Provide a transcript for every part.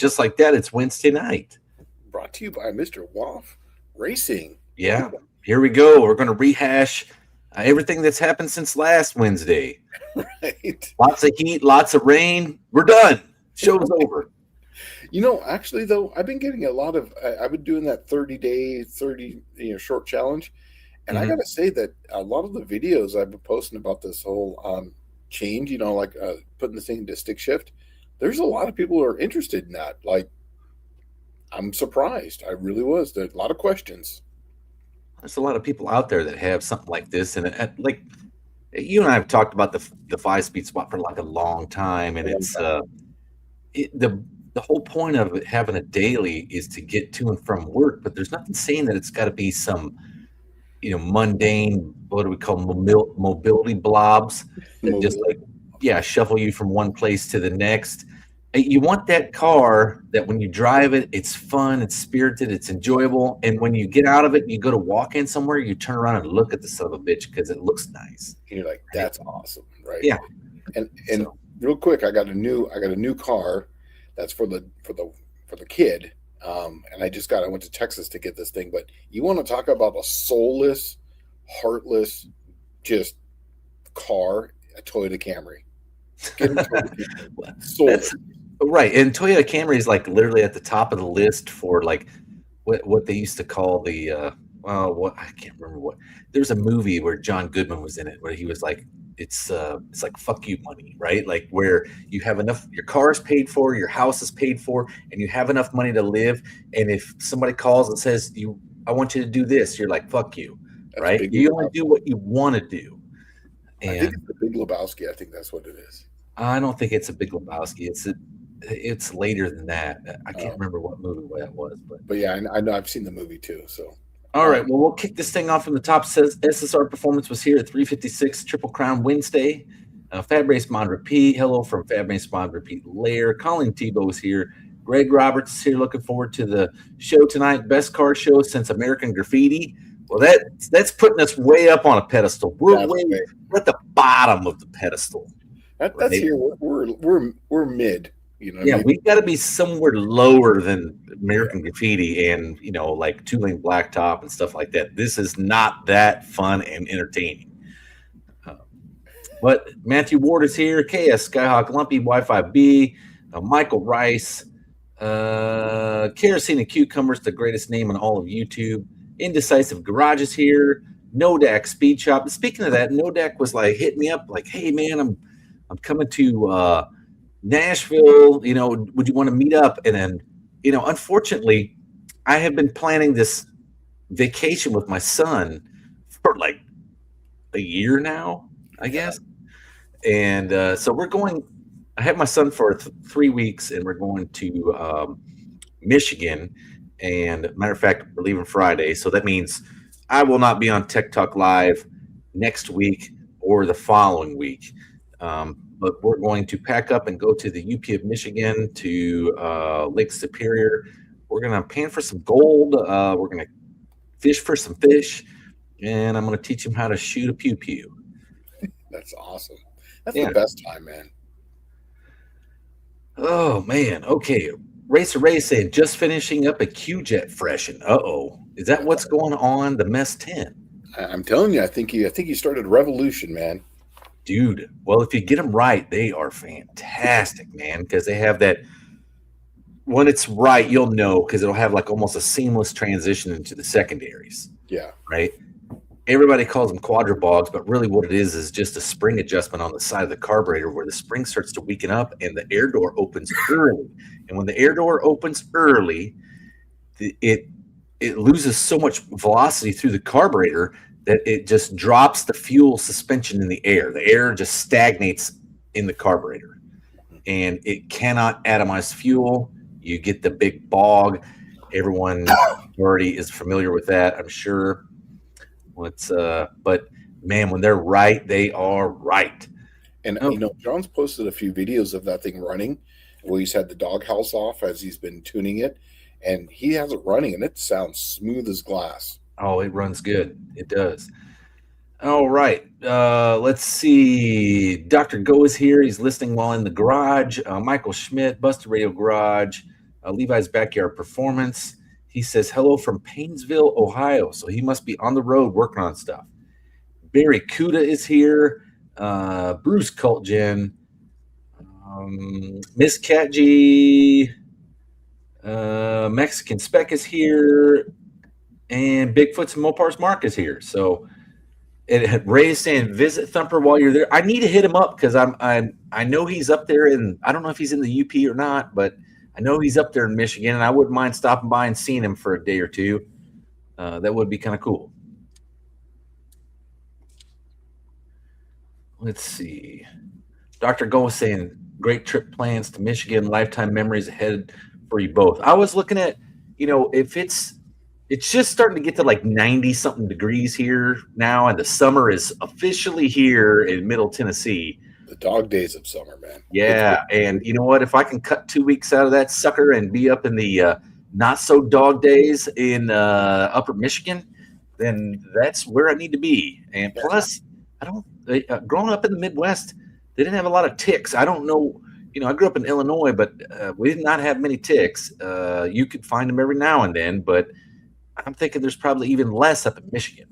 just like that, it's Wednesday night. Brought to you by Mr. Woff Racing. Yeah, here we go. We're going to rehash everything that's happened since last Wednesday. Right. Lots of heat, lots of rain. We're done. Show's over. Actually, though, I've been getting a lot of. I've been doing that 30-day, 30 short challenge, and I got to say that a lot of the videos I've been posting about this whole change, like putting the thing into stick shift. There's a lot of people who are interested in that. Like, I'm surprised. I really was. There's a lot of questions. There's a lot of people out there that have something like this, and like you and I have talked about the 5-speed spot for like a long time, and it's the whole point of it having a daily is to get to and from work, but there's nothing saying that it's got to be some mundane, what do we call mobility blobs that just shuffle you from one place to the next. You want that car that when you drive it, it's fun, it's spirited, it's enjoyable. And when you get out of it and you go to walk in somewhere, you turn around and look at the son of a bitch because it looks nice. And you're like, that's awesome, right? Yeah. And real quick, I got a new car that's for the kid. And I went to Texas to get this thing. But you want to talk about a soulless, heartless, just car, a Toyota Camry. Get a Toyota Camry. Soulless. Right, and Toyota Camry is like literally at the top of the list for like what they used to call the I can't remember what. There's a movie where John Goodman was in it where he was like, it's like fuck you money, right? Like where you have enough, your car is paid for, your house is paid for, and you have enough money to live. And if somebody calls and says I want you to do this, you're like fuck you, right? You only do what you want to do. And I think it's the Big Lebowski. I think that's what it is. I don't think it's a Big Lebowski. It's later than that. I can't remember what movie that was, but yeah, I know I've seen the movie too. So all right, well, we'll kick this thing off from the top. Says SSR Performance was here at 356 Triple Crown Wednesday. Fab Race Mod Repeat. Hello from Fab Race Mod Repeat Lair. Colin Tebow is here. Greg Roberts is here. Looking forward to the show tonight. Best car show since American Graffiti. Well, that's putting us way up on a pedestal. We're at the bottom of the pedestal. That's right? Here. We're mid. We've got to be somewhere lower than American Graffiti and like Two Lane Blacktop and stuff like that. This is not that fun and entertaining. But Matthew Ward is here. KS Skyhawk Lumpy Wi-Fi B. Michael Rice. Kerosene and Cucumbers, the greatest name on all of YouTube. Indecisive Garage is here. Nodak Speed Shop. Speaking of that, Nodak was like hitting me up like, hey man, I'm coming to Nashville, would you want to meet up? And then, unfortunately, I have been planning this vacation with my son for like a year now, I guess. And so we're going, I have my son for 3 weeks and we're going to Michigan. And matter of fact, we're leaving Friday. So that means I will not be on Tech Talk Live next week or the following week. But we're going to pack up and go to the UP of Michigan to Lake Superior. We're going to pan for some gold. We're going to fish for some fish. And I'm going to teach him how to shoot a pew-pew. That's awesome. That's the best time, man. Oh, man. Okay. Racer Ray saying, just finishing up a Q-Jet freshen. Uh-oh. Is that what's going on? The Mess 10? I'm telling you, I think you started a revolution, man. Dude, well, if you get them right, they are fantastic, man, because they have that. When it's right, you'll know because it'll have like almost a seamless transition into the secondaries. Yeah. Right? Everybody calls them quadribogs, but really what it is just a spring adjustment on the side of the carburetor where the spring starts to weaken up and the air door opens early. And when the air door opens early, it loses so much velocity through the carburetor that it just drops the fuel suspension in the air. The air just stagnates in the carburetor. And it cannot atomize fuel. You get the big bog. Everyone already is familiar with that, I'm sure. But man, when they're right, they are right. And John's posted a few videos of that thing running where he's had the doghouse off as he's been tuning it. And he has it running, and it sounds smooth as glass. Oh, it runs good. It does. All right. Let's see. Dr. Go is here. He's listening while in the garage. Michael Schmidt, Buster Radio Garage. Levi's Backyard Performance. He says hello from Painesville, Ohio. So he must be on the road working on stuff. Barry Kuda is here. Bruce Cultgen. Miss Cat G. Mexican Spec is here. And Bigfoots and Mopars Mark is here. So Ray is saying visit Thumper while you're there. I need to hit him up because I know he's up there in, I don't know if he's in the UP or not, but I know he's up there in Michigan, and I wouldn't mind stopping by and seeing him for a day or two. That would be kind of cool. Let's see. Dr. Go was saying great trip plans to Michigan, lifetime memories ahead for you both. I was looking at, if it's just starting to get to like 90 something degrees here now, and the summer is officially here in Middle Tennessee. The dog days of summer, man. Yeah, and you know what? If I can cut 2 weeks out of that sucker and be up in the not so dog days in Upper Michigan, then that's where I need to be. And plus, growing up in the Midwest, they didn't have a lot of ticks. I don't know. I grew up in Illinois, but we did not have many ticks. You could find them every now and then, but I'm thinking there's probably even less up in Michigan.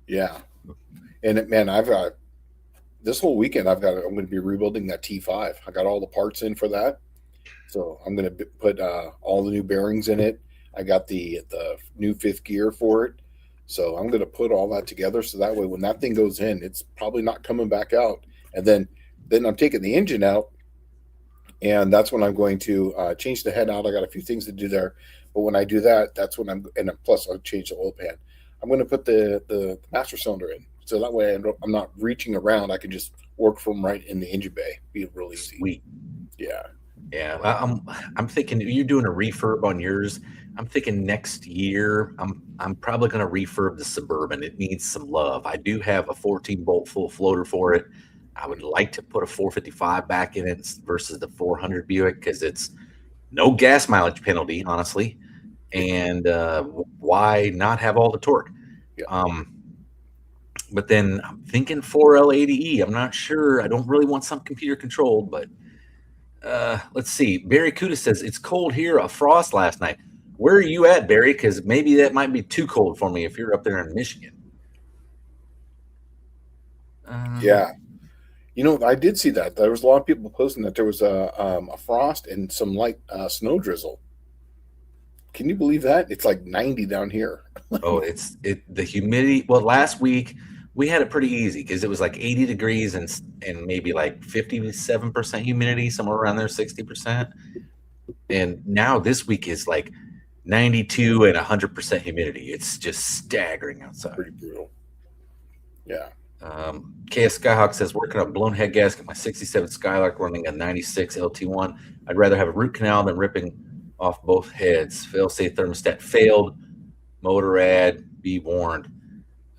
Yeah. And man, I've got this whole weekend. I'm going to be rebuilding that T5. I got all the parts in for that. So I'm going to put all the new bearings in it. I got the new fifth gear for it. So I'm going to put all that together. So that way, when that thing goes in, it's probably not coming back out. And then I'm taking the engine out. And that's when I'm going to change the head out. I got a few things to do there. But when I do that, that's when plus I'll change the oil pan. I'm going to put the master cylinder in. So that way I'm not reaching around. I can just work from right in the engine bay. Be real easy. Sweet. Yeah. Yeah. I'm thinking you're doing a refurb on yours. I'm thinking next year I'm probably going to refurb the Suburban. It needs some love. I do have a 14-bolt full floater for it. I would like to put a 455 back in it versus the 400 Buick because it's no gas mileage penalty, honestly. And why not have all the torque? Yeah. But then I'm thinking 4L80E. I'm not sure. I don't really want something computer controlled, but let's see. Barry Kuda says, it's cold here, a frost last night. Where are you at, Barry? Because maybe that might be too cold for me if you're up there in Michigan. Yeah. I did see that. There was a lot of people posting that there was a frost and some light snow drizzle. Can you believe that? It's like 90 down here. The humidity. Well, last week we had it pretty easy because it was like 80 degrees and maybe like 57% humidity, somewhere around there, 60%. And now this week is like 92 and 100% humidity. It's just staggering outside. Pretty brutal. Yeah. KS Skyhawk says, working on blown head gasket, my 67 Skylark running a 96 LT1. I'd rather have a root canal than ripping off both heads. Fail-safe thermostat failed. Motor ad, be warned.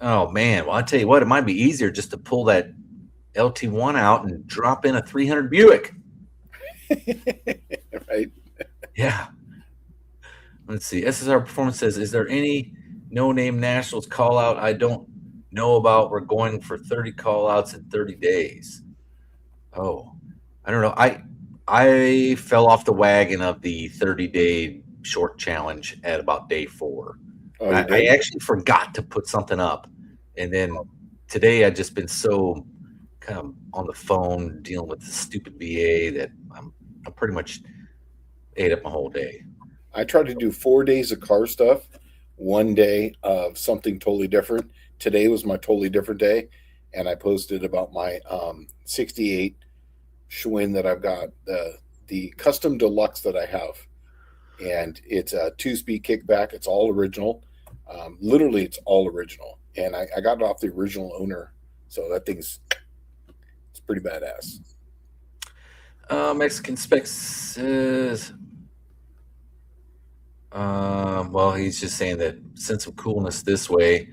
Oh, man. Well, I tell you what, it might be easier just to pull that LT1 out and drop in a 300 Buick. Right? Yeah. Let's see. SSR Performance says, is there any no-name nationals call-out I don't know about? We're going for 30 call-outs in 30 days. Oh, I don't know. I fell off the wagon of the 30-day short challenge at about day 4. Oh, I actually forgot to put something up. And then today I've just been so kind of on the phone dealing with the stupid VA that I'm pretty much ate up my whole day. I tried to do 4 days of car stuff, 1 day of something totally different. Today was my totally different day. And I posted about my 68 Schwinn that I've got, the custom deluxe that I have. And it's a 2-speed kickback. It's all original. Literally, it's all original. And I got it off the original owner. So that it's pretty badass. Mexican Specs says, well, he's just saying that sense of coolness this way.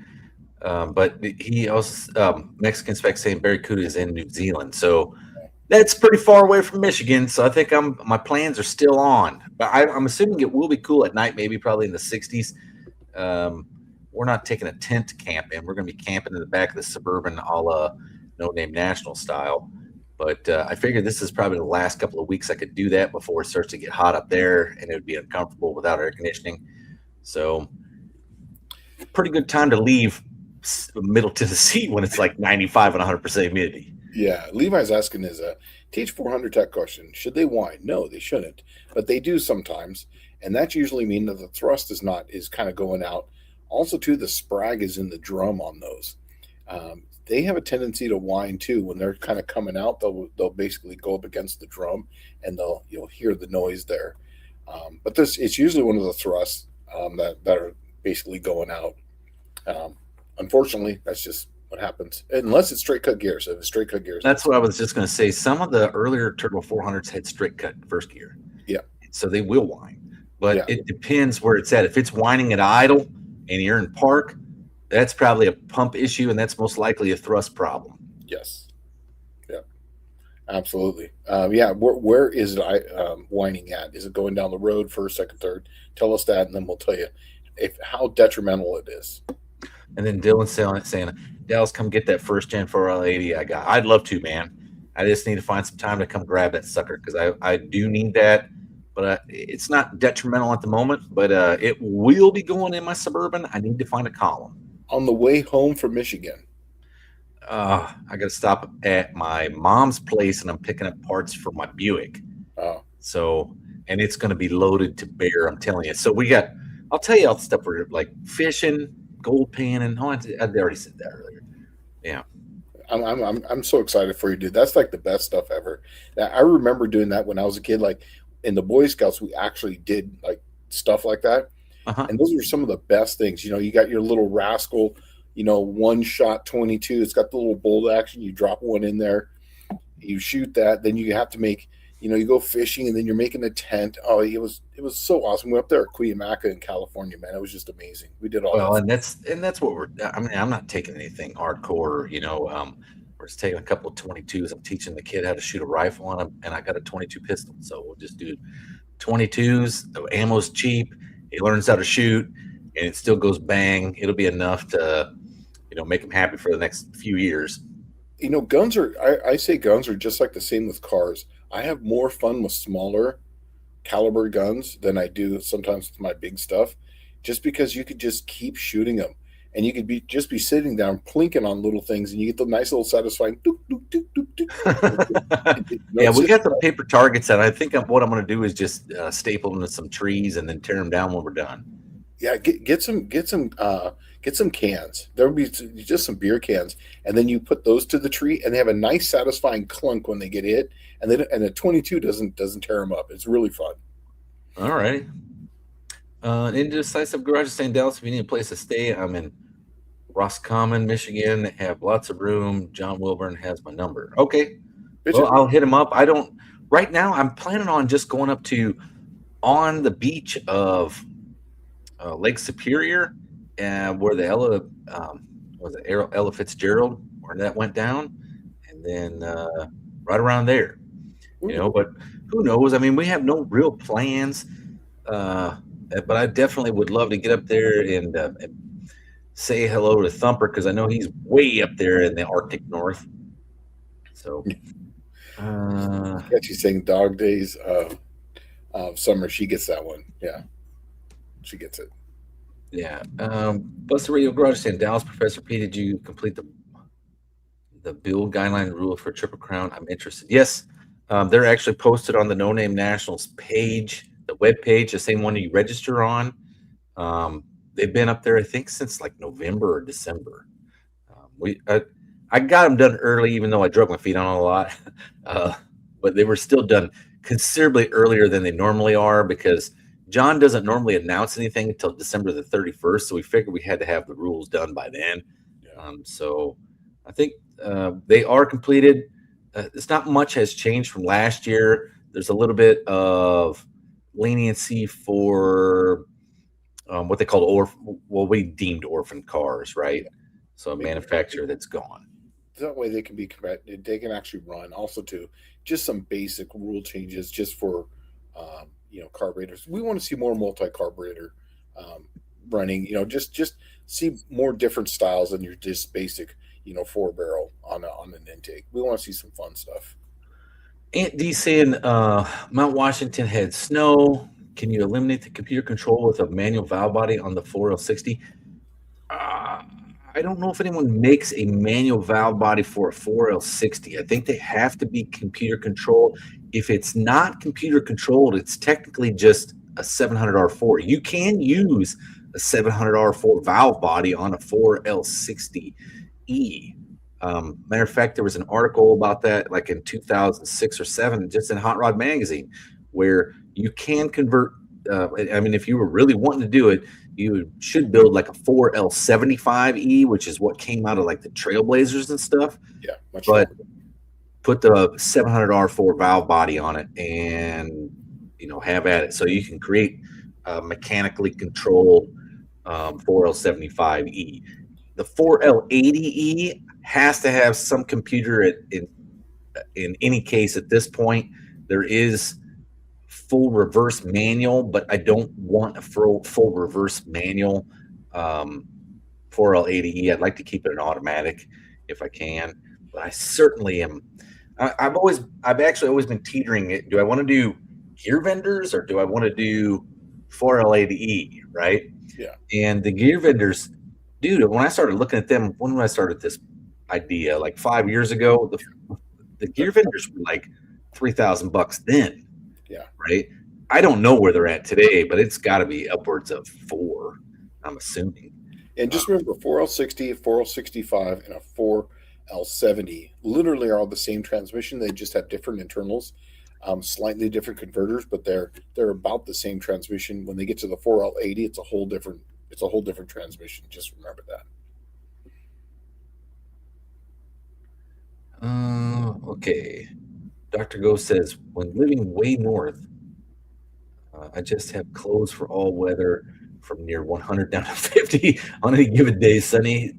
But he also, Mexican Specs saying Barry Kuda is in New Zealand. So that's pretty far away from Michigan. So I think my plans are still on. But I'm assuming it will be cool at night, maybe probably in the 60s. We're not taking a tent to camp in. We're going to be camping in the back of the Suburban a la No Name National style. But I figured this is probably the last couple of weeks I could do that before it starts to get hot up there, and it would be uncomfortable without air conditioning. So, pretty good time to leave Middle Tennessee when it's like 95 and 100% humidity. Yeah, Levi's asking his Teach 400 tech question. Should they whine? No, they shouldn't, but they do sometimes, and that's usually mean that the thrust is kind of going out. Also, too, the sprag is in the drum on those. They have a tendency to whine too when they're kind of coming out. They'll basically go up against the drum, and you'll hear the noise there. But it's usually one of the thrusts that are basically going out. Unfortunately, that's just what happens, unless it's straight cut gears. If it's straight cut gears, that's what I was just going to say. Some of the earlier Turbo 400s had straight cut first gear. Yeah. So they will whine, but it depends where it's at. If it's whining at idle and you're in park, that's probably a pump issue, and that's most likely a thrust problem. Yes. Yeah. Absolutely. Yeah. Where is it whining at? Is it going down the road, first, second, third? Tell us that, and then we'll tell you how detrimental it is. And then Dylan saying, Dallas, come get that first gen 4L80 I got. I'd love to, man. I just need to find some time to come grab that sucker because I do need that. But it's not detrimental at the moment, but it will be going in my Suburban. I need to find a column. On the way home from Michigan. I got to stop at my mom's place, and I'm picking up parts for my Buick. Oh. So, and it's going to be loaded to bear, I'm telling you. So I'll tell you all the stuff we're like fishing, gold panning. Oh, I already said that earlier. Yeah. I'm so excited for you, dude. That's like the best stuff ever. I remember doing that when I was a kid. Like in the Boy Scouts, we actually did like stuff like that. Uh-huh. And those are some of the best things. You got your little Rascal, one shot 22. It's got the little bolt action. You drop one in there, you shoot that. Then you have to make, you go fishing, and then you're making a tent. Oh, it was so awesome. We were up there at Cuyamaca in California, man. It was just amazing. We did all well, and that's what I'm not taking anything hardcore, we're just taking a couple of 22s. I'm teaching the kid how to shoot a rifle on him, and I got a 22 pistol. So we'll just do 22s. The ammo's cheap. He learns how to shoot, and it still goes bang. It'll be enough to, make him happy for the next few years. Guns I say guns are just like the same with cars. I have more fun with smaller caliber guns than I do sometimes with my big stuff, just because you could just keep shooting them, and you could be sitting down plinking on little things, and you get the nice little satisfying doop, doop, doop, doop, doop. Yeah, we got the paper targets, and I think what I'm going to do is just staple them to some trees and then tear them down when we're done. Yeah, get some cans. There would be just some beer cans, and then you put those to the tree, and they have a nice satisfying clunk when they get hit, and a 22 doesn't tear them up. It's really fun. All right. Indecisive Garage is saying, Dallas, if you need a place to stay, I'm in Roscommon, Michigan. They have lots of room. John Wilburn has my number. Okay. Well, I'll hit him up. Right now, I'm planning on just going up to on the beach of Lake Superior, where the Ella Fitzgerald, where that went down, and then right around there, but who knows? I mean, we have no real plans, but I definitely would love to get up there and say hello to Thumper, because I know he's way up there in the Arctic North. So, she's saying dog days of summer. She gets that one. Yeah. She gets it. Yeah. Buster Radio Garage saying, Dallas, Professor P, did you complete the build guideline rule for Triple Crown? I'm interested. Yes. They're actually posted on the No Name Nationals page, the web page, the same one you register on. They've been up there, I think, since like November or December. I got them done early, even though I drug my feet on a lot. But they were still done considerably earlier than they normally are, because John doesn't normally announce anything until December the 31st, so we figured we had to have the rules done by then. So I think they are completed. It's not much has changed from last year. There's a little bit of leniency for what they called we deemed orphan cars, right? So a manufacturer that's gone. That way they can be corrected. They can actually run. Also, too, just some basic rule changes just for carburetors. We want to see more multi-carburetor running. Just see more different styles than your just basic 4-barrel on an intake. We want to see some fun stuff. Aunt D saying Mount Washington had snow. Can you eliminate the computer control with a manual valve body on the 4L60? Uh, I don't know if anyone makes a manual valve body for a 4L60. I think they have to be computer controlled. If it's not computer controlled, it's technically just a 700R4. You can use a 700R4 valve body on a 4L60E. Matter of fact, there was an article about that like in 2006 or 7, just in Hot Rod Magazine, where you can convert. I mean, if you were really wanting to do it, you should build like a 4L75E, which is what came out of like the Trailblazers and stuff. Yeah, much But longer. put the 700R4 valve body on it and, have at it. So you can create a mechanically controlled 4L75E. The 4L80E has to have some computer in any case at this point. There is full reverse manual, but I don't want a full reverse manual 4L80E. I'd like to keep it an automatic if I can, but I certainly am. I've actually always been teetering it. Do I want to do gear vendors or do I want to do 4L80E, right? Yeah. And the gear vendors, dude, when I started looking at them, when I started this idea, like 5 years ago, the gear vendors were like $3,000 then. Yeah. Right. I don't know where they're at today, but it's got to be upwards of 4, I'm assuming. And just remember 4L60, 4L65, and a 4L70 literally are all the same transmission. They just have different internals, slightly different converters, but they're about the same transmission. When they get to the 4L80, it's a whole different transmission. Just remember that. Okay. Dr. Go says, when living way north, I just have clothes for all weather from near 100 down to 50 on any given day, sunny,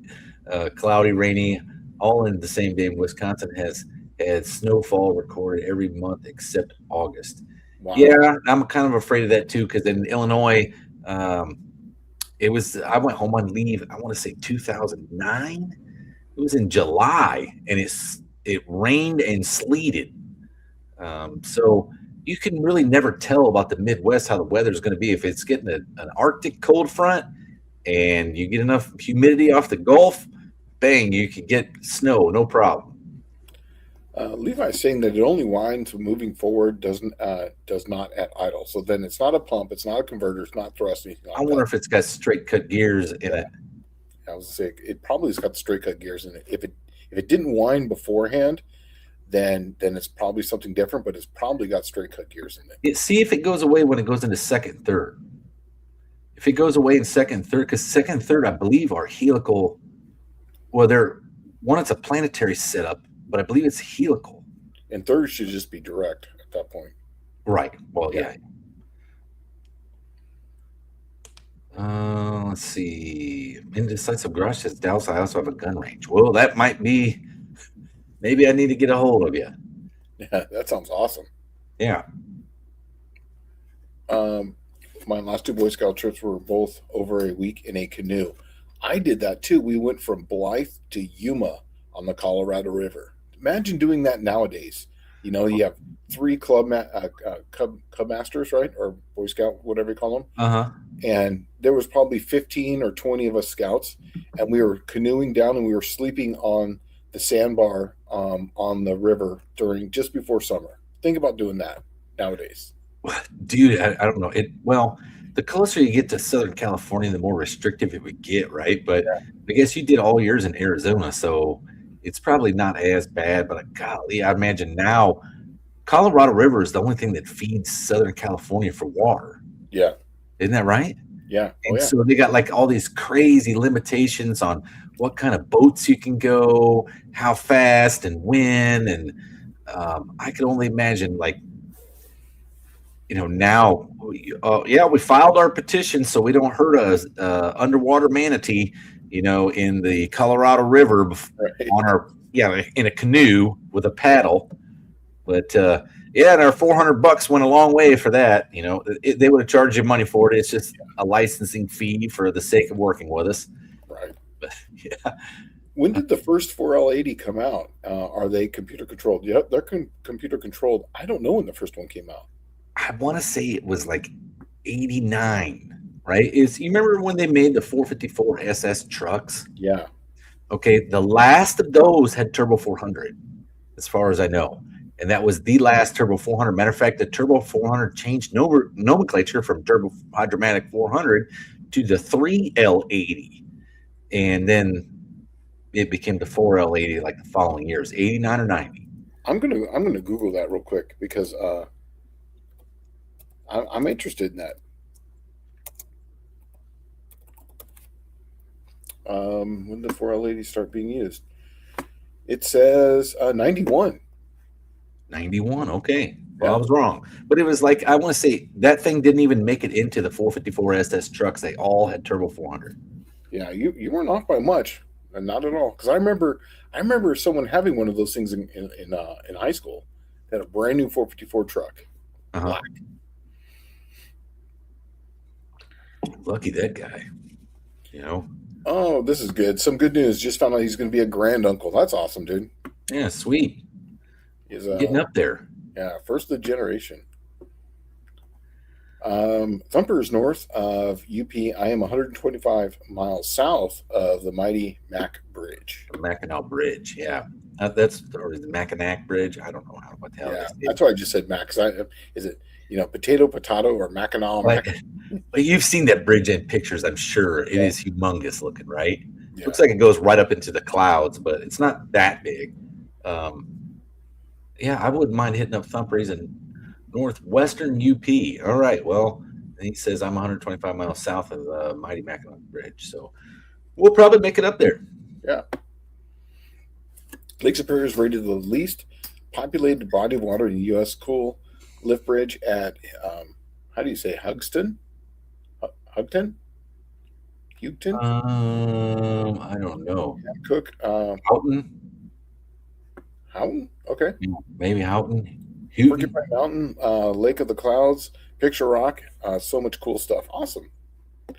cloudy, rainy, all in the same day. Wisconsin has had snowfall recorded every month except August. Wow. Yeah, I'm kind of afraid of that too, because in Illinois, I went home on leave, I want to say 2009. It was in July, and it rained and sleeted. So you can really never tell about the Midwest how the weather is going to be. If it's getting an Arctic cold front and you get enough humidity off the Gulf, bang, you can get snow, no problem. Levi is saying that it only winds moving forward, does not at idle. So then it's not a pump, it's not a converter, it's not thrust. I wonder if it's got straight cut gears in it. I was going to say it probably has got the straight cut gears in it. If it didn't wind beforehand, then it's probably something different, but it's probably got straight cut gears in it. See if it goes away when it goes into second, third. If it goes away in second, third, because second, third, I believe are helical. Well, it's a planetary setup, but I believe it's helical. And third should just be direct at that point. Right. Well, yeah. Let's see. Indecisive Garage says, Dallas, I also have a gun range. Well, that might be. Maybe I need to get a hold of you. Yeah, that sounds awesome. Yeah. My last 2 Boy Scout trips were both over a week in a canoe. I did that too. We went from Blythe to Yuma on the Colorado River. Imagine doing that nowadays. You have 3 cub masters, right? Or Boy Scout, whatever you call them. Uh-huh. And there was probably 15 or 20 of us scouts, and we were canoeing down, and we were sleeping on the sandbar on the river just before summer. Think about doing that nowadays. Dude, I don't know. The closer you get to Southern California, the more restrictive it would get, right? But yeah. I guess you did all yours in Arizona, so it's probably not as bad. But golly, I imagine now Colorado River is the only thing that feeds Southern California for water. Yeah. Isn't that right? Yeah. So they got like all these crazy limitations on what kind of boats you can go, how fast and when. And I can only imagine now, we filed our petition so we don't hurt a underwater manatee, in the Colorado River in a canoe with a paddle. But and our $400 went a long way for that. They would have charged you money for it. It's just a licensing fee for the sake of working with us. Right. But, yeah. When did the first 4L80 come out? Are they computer controlled? Yep, they're computer controlled. I don't know when the first one came out. I want to say it was like 89, right? You remember when they made the 454 SS trucks? Yeah. Okay, the last of those had Turbo 400, as far as I know. And that was the last Turbo 400. Matter of fact, the Turbo 400 changed nomenclature from Turbo Hydromatic 400 to the 3L80. And then it became the 4L80 like the following years, 89 or 90. I'm gonna Google that real quick because I'm interested in that. When did 4L80 start being used? It says 91. 91, okay. Well, I was wrong. But it was like, I want to say, that thing didn't even make it into the 454 SS trucks. They all had Turbo 400. Yeah, you weren't off by much, not at all. Because I remember someone having one of those things in high school. They had a brand new 454 truck, black. Lucky that guy, you know. Oh, this is good. Some good news. Just found out he's going to be a granduncle. That's awesome, dude. Yeah, sweet. He's getting up there. Yeah, first of the generation. Thumper is north of UP. I am 125 miles south of the mighty Mack Bridge. The Mackinac Bridge, yeah. That's or the Mackinac Bridge. I don't know what the hell. Yeah, that's why I just said Mack. Is it potato or Mackinac? But you've seen that bridge in pictures, I'm sure. It is humongous looking, right? Yeah. Looks like it goes right up into the clouds, but it's not that big. Yeah, I wouldn't mind hitting up Thumper. He's in northwestern UP. All right, well, he says I'm 125 miles south of the mighty Mackinac Bridge, so we'll probably make it up there. Yeah. Lake Superior is rated the least populated body of water in the U.S. Cool lift bridge at, how do you say, Hugton? Hugton? I don't know. Yeah, Cook. Houghton? Houghton? Okay. Yeah, maybe Houghton. Porcupine Mountain, Lake of the Clouds, Picture Rock, so much cool stuff. Awesome.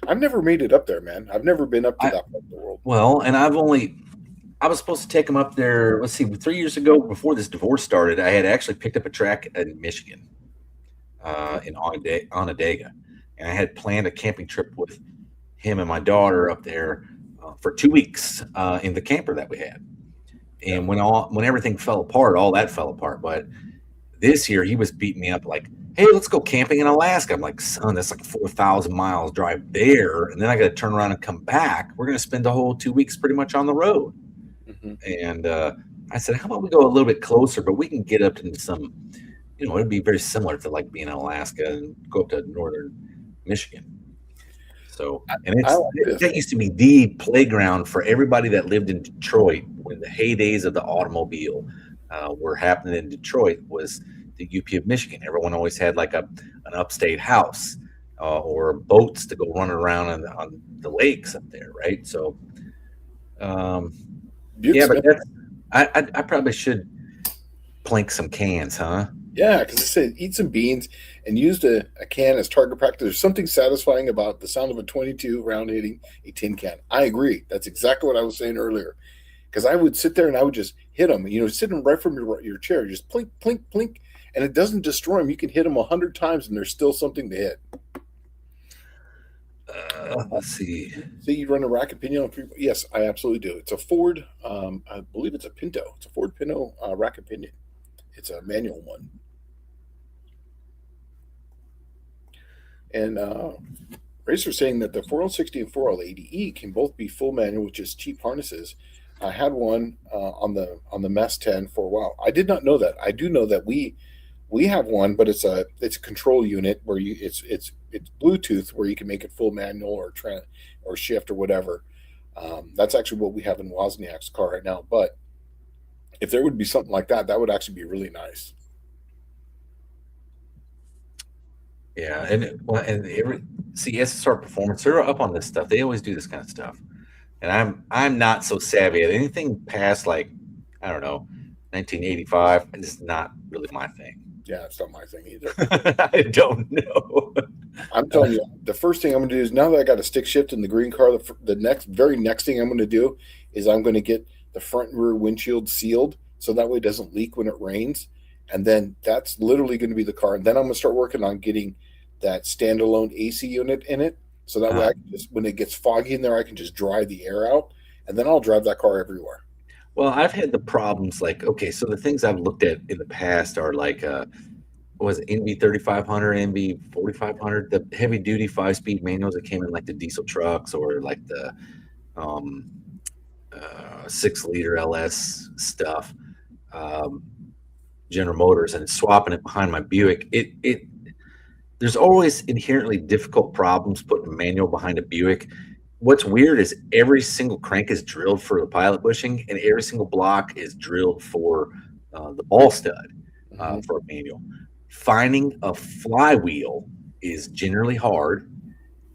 I've never made it up there, man. I've never been up to that part of the world. Well, and I was supposed to take him up there, let's see, 3 years ago before this divorce started. I had actually picked up a track in Michigan, in Onondaga. And I had planned a camping trip with him and my daughter up there for 2 weeks in the camper that we had. And when everything fell apart, all that fell apart. But this year he was beating me up like, hey, let's go camping in Alaska. I'm like, son, that's like 4,000 miles drive there. And then I got to turn around and come back. We're going to spend the whole 2 weeks pretty much on the road. Mm-hmm. And I said, how about we go a little bit closer, but we can get up into some, it'd be very similar to like being in Alaska and go up to northern Michigan. So, and that used to be the playground for everybody that lived in Detroit when the heydays of the automobile were happening in Detroit. Was the UP of Michigan. Everyone always had like an upstate house or boats to go running around on the lakes up there, right? So, yeah, but I probably should plink some cans, huh? Yeah, because it said eat some beans and used a can as target practice. There's something satisfying about the sound of a 22 round hitting a tin can. I agree. That's exactly what I was saying earlier. Because I would sit there and I would just hit them, sitting right from your chair, just plink, plink, plink, and it doesn't destroy them. You can hit them 100 times and there's still something to hit. Let's see. So you run a racket pinion? Yes, I absolutely do. It's a Ford, I believe it's a Pinto. It's a Ford Pinto racket pinion. It's a manual one. And Racer's saying that the 4L60 and 4L80E can both be full manual with just cheap harnesses. I had one on the MES 10 for a while. I did not know that. I do know that we have one, but it's a control unit where it's Bluetooth where you can make it full manual or shift or whatever. That's actually what we have in Wozniak's car right now. But if there would be something like that, that would actually be really nice. Yeah, and SSR Performance, they're up on this stuff. They always do this kind of stuff, and I'm not so savvy at anything past like, I don't know, 1985. It's not really my thing. Yeah, it's not my thing either. I don't know. I'm telling you, the first thing I'm going to do is now that I got a stick shift in the green car, the very next thing I'm going to do is I'm going to get the front and rear windshield sealed so that way it doesn't leak when it rains. And then that's literally going to be the car. And then I'm going to start working on getting that standalone AC unit in it. So that way Uh, I can just, when it gets foggy in there, I can just dry the air out. And then I'll drive that car everywhere. well, I've had the problems like, okay, so the things I've looked at in the past are like, what was it, NV 3500, NV 4500, the heavy duty 5-speed manuals that came in like the diesel trucks or like the um, 6-liter LS stuff, um, General Motors, and swapping it behind my Buick. There's always inherently difficult problems putting a manual behind a Buick. What's weird is every single crank is drilled for the pilot bushing, and every single block is drilled for the ball stud Mhm. for a manual. Finding a flywheel is generally hard,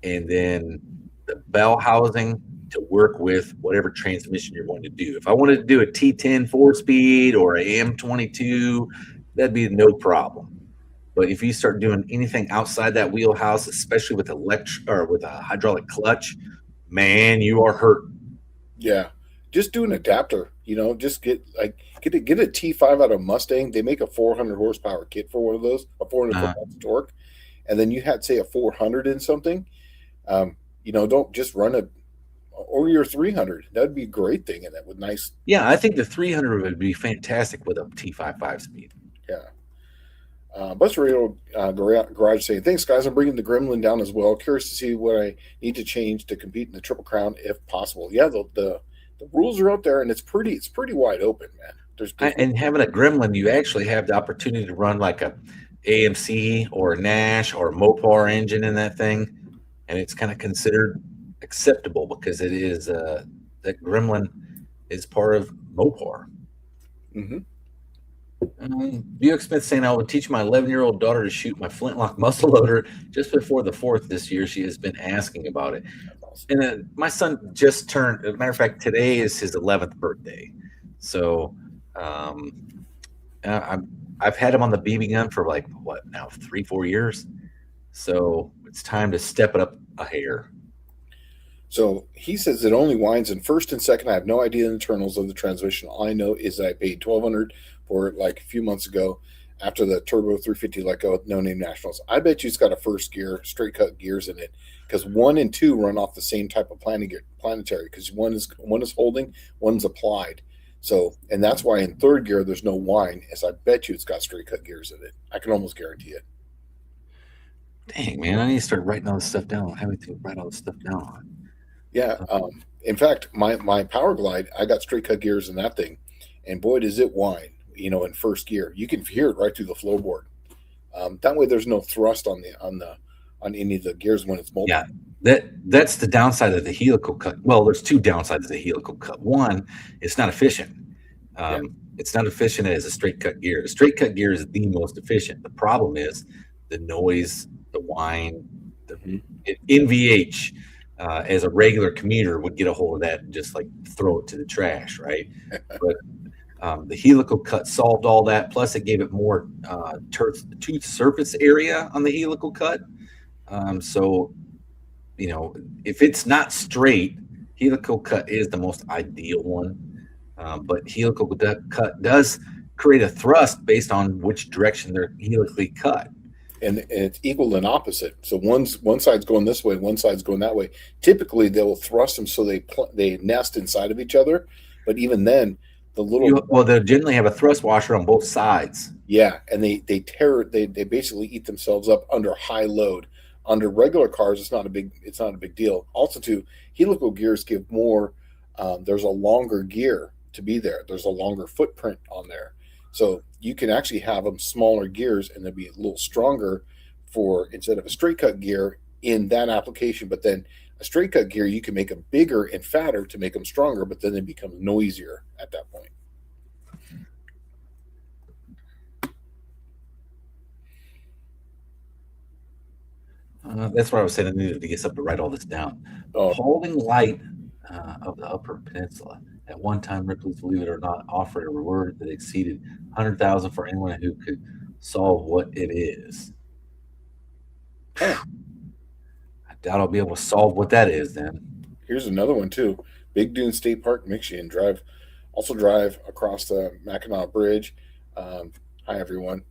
and then the bell housing to work with whatever transmission you're going to do. If I wanted to do a T10 4-speed or a M22, that'd be no problem. But if you start doing anything outside that wheelhouse, especially with electric or with a hydraulic clutch, man, you are hurt. Yeah. Just do an adapter, just get a T5 out of Mustang. They make a 400 horsepower kit for one of those, a 400 Uh, foot-pounds of torque. And then you had, say, a 400 in something. Don't just run a, or your 300. That'd be a great thing in that with nice, yeah, I think the 300 would be fantastic with a T5 5-speed. yeah. Buster Radio Garage saying, thanks, guys. I'm bringing the Gremlin down as well. Curious to see what I need to change to compete in the Triple Crown if possible. Yeah, the rules are out there, and it's pretty wide open, man. There's And having a Gremlin, you actually have the opportunity to run like a AMC or a Nash or a Mopar engine in that thing, and it's kind of considered acceptable because it is that Gremlin is part of Mopar. Mhm. Buick Smith saying, I will teach my 11-year-old daughter to shoot my flintlock muzzle loader just before the 4th this year. She has been asking about it. That's awesome. And my son just turned, as a matter of fact, today is his 11th birthday. So I've had him on the BB gun for like, what, now 3-4 years. So it's time to step it up a hair. So he says it only winds in first and second. I have no idea the internals of the transmission. All I know is I paid $1,200 for it like a few months ago after the Turbo 350 let go with No Name Nationals. I bet you it's got a first gear, straight cut gears in it because 1 and 2 run off the same type of planetary because one is holding, one's applied. So, and that's why in third gear there's no whine, as I bet you it's got straight cut gears in it. I can almost guarantee it. Dang, man, I need to start writing all this stuff down. Having to write all this stuff down. Yeah. In fact, my Power Glide, I got straight cut gears in that thing, and boy, does it whine. In first gear, you can hear it right through the floorboard. That way, there's no thrust on any of the gears when it's multiple. Yeah, that's the downside of the helical cut. Well, there's 2 downsides of the helical cut. One, it's not efficient. It's not efficient as a straight cut gear. A straight cut gear is the most efficient. The problem is the noise, the whine, NVH. As a regular commuter would get a hold of that and just like throw it to the trash, right? But the helical cut solved all that. Plus, it gave it more tooth surface area on the helical cut. So, if it's not straight, helical cut is the most ideal one. But helical cut does create a thrust based on which direction they're helically cut. And it's equal and opposite. So one side's going this way, one side's going that way. Typically, they will thrust them so they nest inside of each other. But even then, they'll generally have a thrust washer on both sides. Yeah, and they basically eat themselves up under high load. Under regular cars, it's not a big deal. Also, too, helical gears give more. There's a longer gear to be there. There's a longer footprint on there. So you can actually have them smaller gears and they'll be a little stronger instead of a straight cut gear in that application. But then a straight cut gear, you can make them bigger and fatter to make them stronger, but then they become noisier at that point. That's what I was saying. I needed to get something to write all this down. Holding Light of the Upper Peninsula. At one time, Ripley's, believe it or not, offered a reward that exceeded $100,000 for anyone who could solve what it is. I doubt I'll be able to solve what that is then. Here's another one, too. Big Dune State Park, Michigan. Also drive across the Mackinac Bridge. Hi everyone.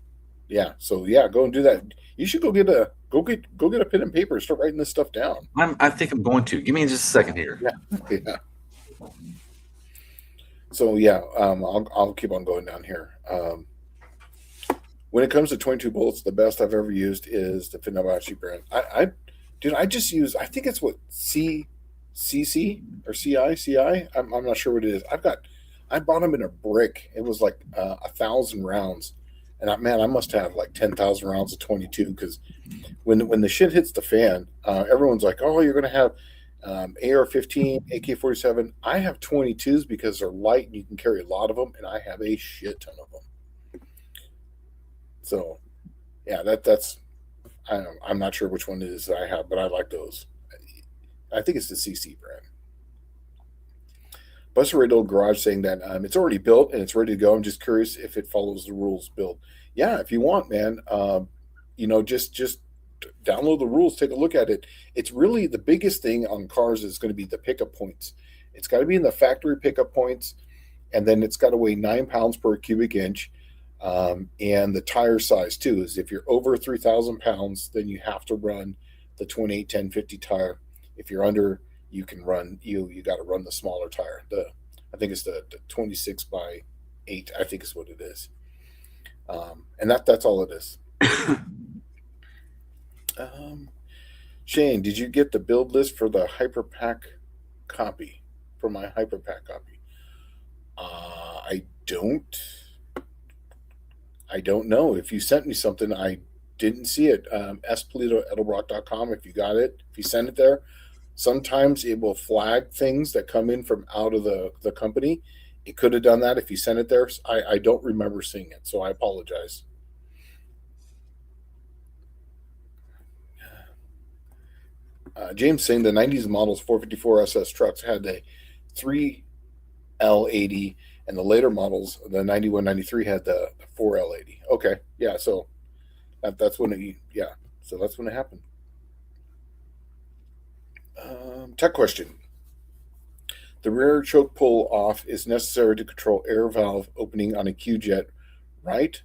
Yeah, so yeah, go and do that. You should go get a pen and paper and start writing this stuff down. I think I'm going to. Give me just a second here. Yeah, yeah. So yeah, I'll keep on going down here. When it comes to 22 bullets, the best I've ever used is the Finabashi brand. I just use. I think it's what CC or CI. I'm not sure what it is. I bought them in a brick. It was like 1,000 rounds, and I must have like 10,000 rounds of 22 because when the shit hits the fan, everyone's like, oh, you're gonna have AR-15, AK-47. I have 22s because they're light and you can carry a lot of them, and I have a shit ton of them. So, yeah, that's I'm not sure which one it is that I have, but I like those. I think it's the CC brand. Buster Riddle Garage saying that it's already built and it's ready to go. I'm just curious if it follows the rules build. Yeah, if you want, man, just download the rules, take a look at it. It's really the biggest thing on cars is going to be the pickup points. It's got to be in the factory pickup points, and then it's got to weigh 9 pounds per cubic inch. And the tire size too is if you're over 3,000 pounds, then you have to run the 28-10-50 tire. If you're under, you can run you got to run the smaller tire. I think it's the 26 by 8. I think is what it is. And that's all it is. Shane, did you get the build list for the HyperPack copy? For my HyperPack copy, I don't know. If you sent me something, I didn't see it. spolito@edelbrock.com. If you got it, if you send it there, sometimes it will flag things that come in from out of the company. It could have done that if you sent it there. I don't remember seeing it, so I apologize. James saying the 90s models 454 SS trucks had a 3L80, and the later models, the 91, 93, had the 4L80. Okay, yeah, so that's when that's when it happened. Tech question. The rear choke pull off is necessary to control air valve opening on a Q-Jet, right?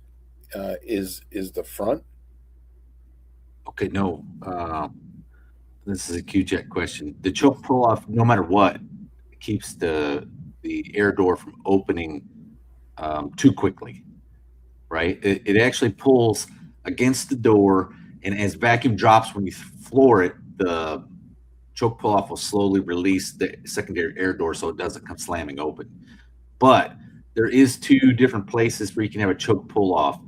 Is the front? Okay, no. This is a Q-Jet question. The choke pull off, no matter what, keeps the air door from opening too quickly, right? It actually pulls against the door, and as vacuum drops when you floor it, the choke pull off will slowly release the secondary air door so it doesn't come slamming open. But there is 2 different places where you can have a choke pull off.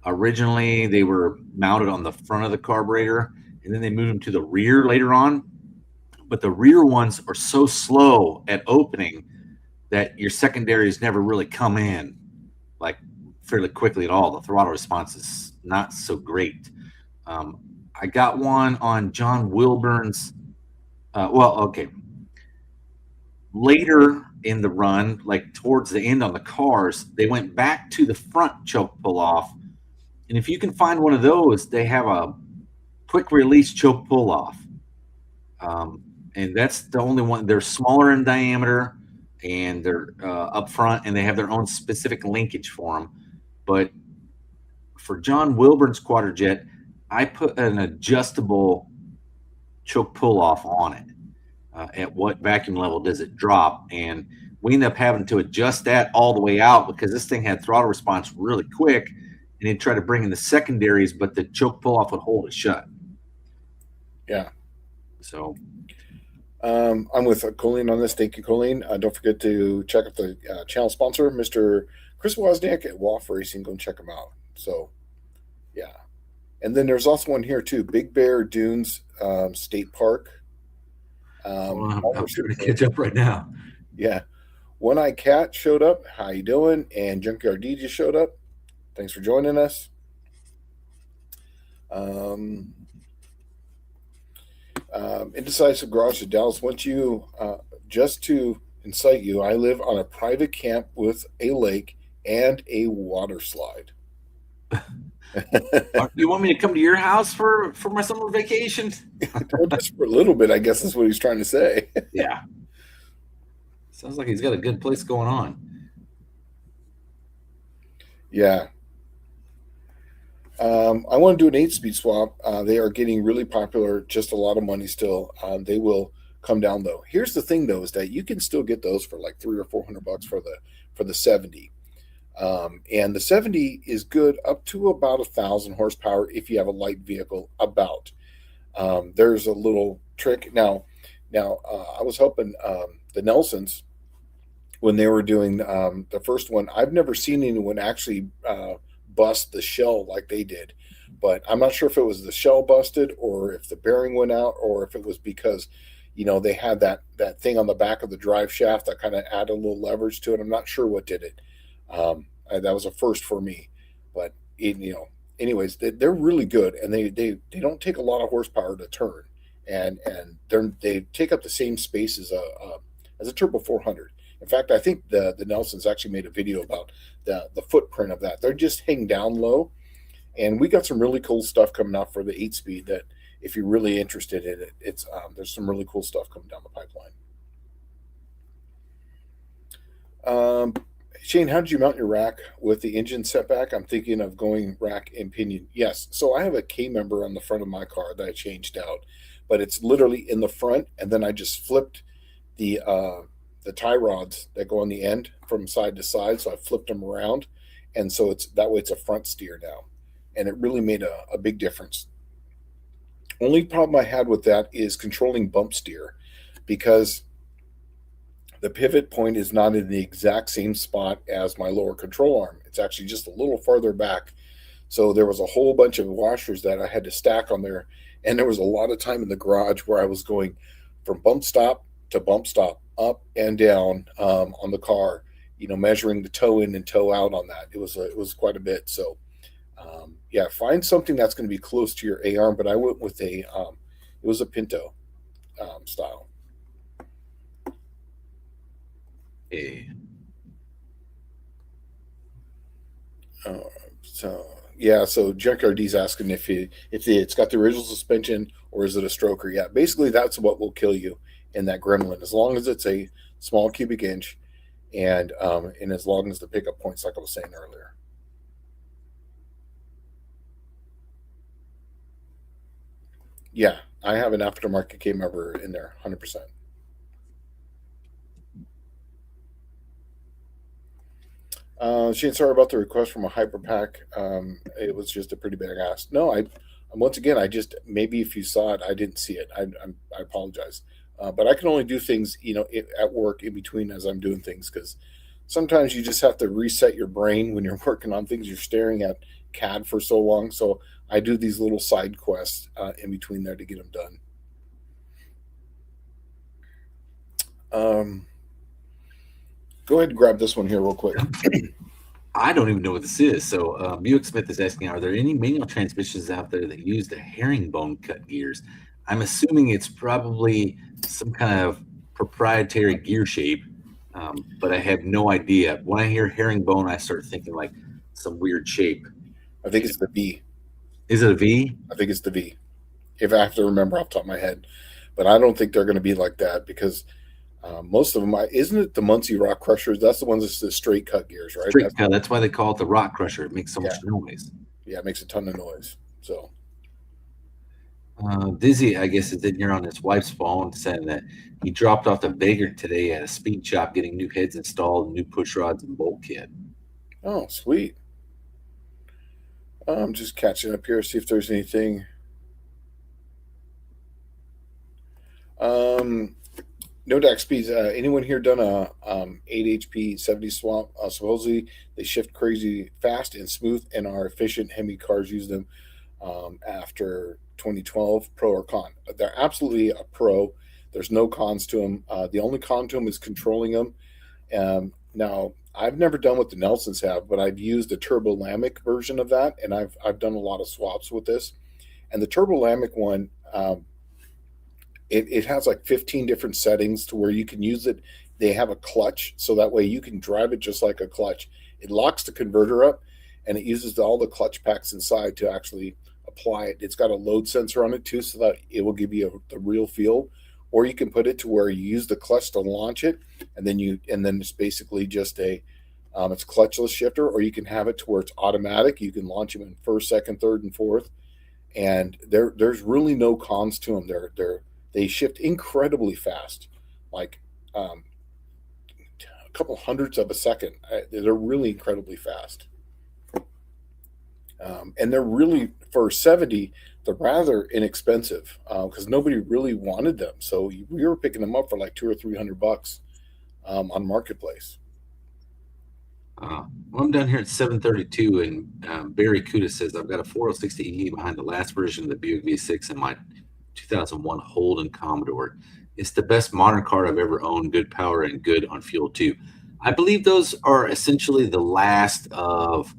Originally, they were mounted on the front of the carburetor, and then they moved them to the rear later on. But the rear ones are so slow at opening that your secondaries never really come in like fairly quickly at all. The throttle response is not so great. I got one on John Wilburn's. Later in the run, like towards the end on the cars, they went back to the front choke pull off. And if you can find one of those, they have a quick release choke pull off. And that's the only one. They're smaller in diameter, and they're up front, and they have their own specific linkage for them. But for John Wilburn's Quadrajet, I put an adjustable choke pull off on it. At what vacuum level does it drop? And we end up having to adjust that all the way out because this thing had throttle response really quick, and it'd try to bring in the secondaries, but the choke pull off would hold it shut. Yeah. So I'm with Colleen on this. Thank you, Colleen. Don't forget to check out the channel sponsor, Mr. Chris Wozniak at WAF Racing. Go and check him out. So, yeah. And then there's also one here, too, Big Bear Dunes State Park. I'm trying to catch up right now. Yeah. One Eye Cat showed up. How you doing? And Junkyard D just showed up. Thanks for joining us. Indecisive Garage in Dallas wants you just to incite you. I live on a private camp with a lake and a water slide. You want me to come to your house for my summer vacation? Well, just for a little bit, I guess is what he's trying to say. Yeah. Sounds like he's got a good place going on. Yeah. I want to do an 8-speed swap. They are getting really popular, just a lot of money still. They will come down though. Here's the thing though, is that you can still get those for like $300 or $400 for the 70. And the 70 is good up to about 1,000 horsepower if you have a light vehicle. There's a little trick now. I was helping the Nelsons when they were doing the first one. I've never seen anyone actually bust the shell like they did, but I'm not sure if it was the shell busted or if the bearing went out or if it was because they had that thing on the back of the drive shaft that kind of added a little leverage to it. I'm not sure what did it. That was a first for me, but anyways, they're really good, and they don't take a lot of horsepower to turn, and they take up the same space as a Turbo 400. In fact, I think the Nelsons actually made a video about the footprint of that. They're just hang down low, and we got some really cool stuff coming out for the 8-speed. That if you're really interested in it, it's there's some really cool stuff coming down the pipeline. Shane, how did you mount your rack with the engine setback? I'm thinking of going rack and pinion. Yes, so I have a K member on the front of my car that I changed out, but it's literally in the front, and then I just flipped the tie rods that go on the end from side to side. So I flipped them around, and so it's that way. It's a front steer now, and it really made a big difference. Only problem I had with that is controlling bump steer, because the pivot point is not in the exact same spot as my lower control arm. It's actually just a little farther back. So there was a whole bunch of washers that I had to stack on there. And there was a lot of time in the garage where I was going from bump stop to bump stop, up and down on the car, measuring the toe in and toe out on that. It was quite a bit. So yeah, find something that's going to be close to your A arm. But I went with it was a Pinto style. Hey. So Junkyard's asking if it's got the original suspension or is it a stroker? Yeah, basically that's what will kill you in that Gremlin, as long as it's a small cubic inch, and as long as the pickup points, like I was saying earlier. Yeah, I have an aftermarket K member in there, 100%. Shane, sorry about the request from a hyperpack. It was just a pretty big ask. No, once again, maybe if you saw it, I didn't see it. I apologize. But I can only do things, at work in between as I'm doing things, because sometimes you just have to reset your brain when you're working on things. You're staring at CAD for so long. So I do these little side quests in between there to get them done. Go ahead and grab this one here real quick. I don't even know what this is. So Buick Smith is asking, are there any manual transmissions out there that use the herringbone cut gears? I'm assuming it's probably some kind of proprietary gear shape, but I have no idea. When I hear herringbone, I start thinking like some weird shape. I think it's the V. Is it a V? I think it's the V, if I have to remember off the top of my head. But I don't think they're going to be like that, because most of them, isn't it the Muncie Rock Crushers? That's the ones that's the straight cut gears, right? Straight cut. That's why they call it the Rock Crusher. It makes so much noise. Yeah, it makes a ton of noise. So Dizzy, I guess, is in here on his wife's phone saying that he dropped off the Vagrant today at a speed shop, getting new heads installed, new push rods and bolt kit. Oh, sweet. I'm just catching up here, see if there's anything. No DAC speeds. Anyone here done a 8 HP 70 swap? Supposedly they shift crazy fast and smooth, and are efficient. Hemi cars use them after 2012. Pro or con? They're absolutely a pro. There's no cons to them. The only con to them is controlling them. Now, I've never done what the Nelsons have, but I've used the Turbo Lamic version of that, and I've done a lot of swaps with this. And the Turbo Lamic one, it has like 15 different settings to where you can use it. They have a clutch, so that way you can drive it just like a clutch. It locks the converter up, and it uses all the clutch packs inside to actually apply it. It's got a load sensor on it too, so that it will give you the real feel or you can put it to where you use the clutch to launch it, and then it's basically just it's a clutchless shifter, or you can have it to where it's automatic. You can launch them in first, second, third, and fourth, and there's really no cons to them. They shift incredibly fast, like a couple hundredths of a second. They're really incredibly fast, and they're really for 70. They're rather inexpensive because nobody really wanted them. So we were picking them up for like $200 or $300 on Marketplace. Well, I'm down here at 732, and Barry Kuda says I've got a 4060E behind the last version of the Buick V6 in my 2001 Holden Commodore. It's the best modern car I've ever owned. Good power and good on fuel too. I believe those are essentially the last of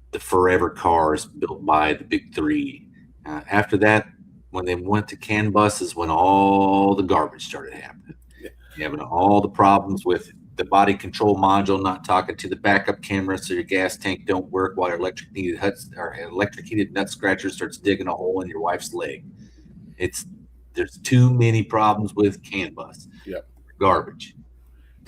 the forever cars built by the big three. After that, when they went to CAN buses, when all the garbage started happening, having all the problems with the body control module not talking to the backup camera, so your gas tank don't work while your electric heated nut scratcher starts digging a hole in your wife's leg. There's too many problems with CAN bus. Yep. Garbage.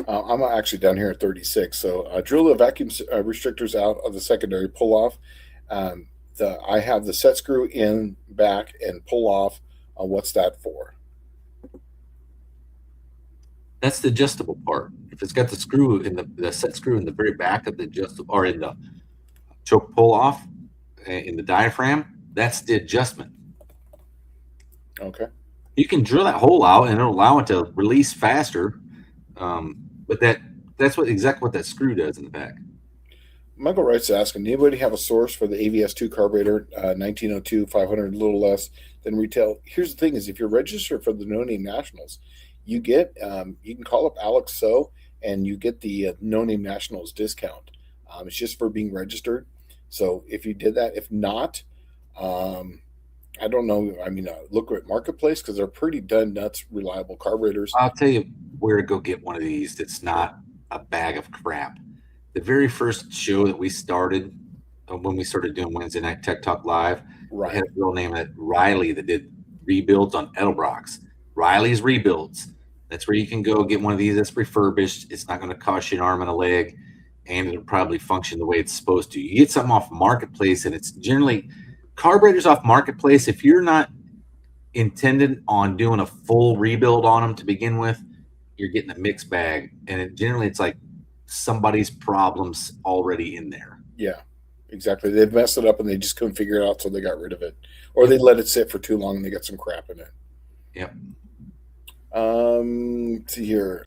I'm actually down here at 36. So drill the vacuum restrictors out of the secondary, pull off. I have the set screw in back and pull off. What's that for? That's the adjustable part. If it's got the screw in the set screw in the very back of the adjustable, or in the choke pull off in the diaphragm, that's the adjustment. Okay. You can drill that hole out and it'll allow it to release faster. But that's exactly what that screw does in the back. Michael Wright's asking, anybody have a source for the AVS2 carburetor, 1902, 500, a little less than retail? Here's the thing is, if you're registered for the No Name Nationals, you get, you can call up Alex So, and you get the No Name Nationals discount. It's just for being registered. So if you did that, if not, I don't know. I mean, look at Marketplace because they're pretty done nuts, reliable carburetors. I'll tell you where to go get one of these that's not a bag of crap. The very first show that we started, when we started doing Wednesday Night Tech Talk Live, Right. I had a girl named Riley that did rebuilds on Edelbrock's. Riley's Rebuilds. That's where you can go get one of these that's refurbished. It's not going to cost you an arm and a leg, and it'll probably function the way it's supposed to. You get something off Marketplace, and it's generally carburetors off Marketplace. If you're not intended on doing a full rebuild on them to begin with, you're getting a mixed bag, and generally it's like somebody's problems already in there. Yeah, exactly. They've messed it up and they just couldn't figure it out, so they got rid of it, or they let it sit for too long and they got some crap in it. Yep. Let's see here.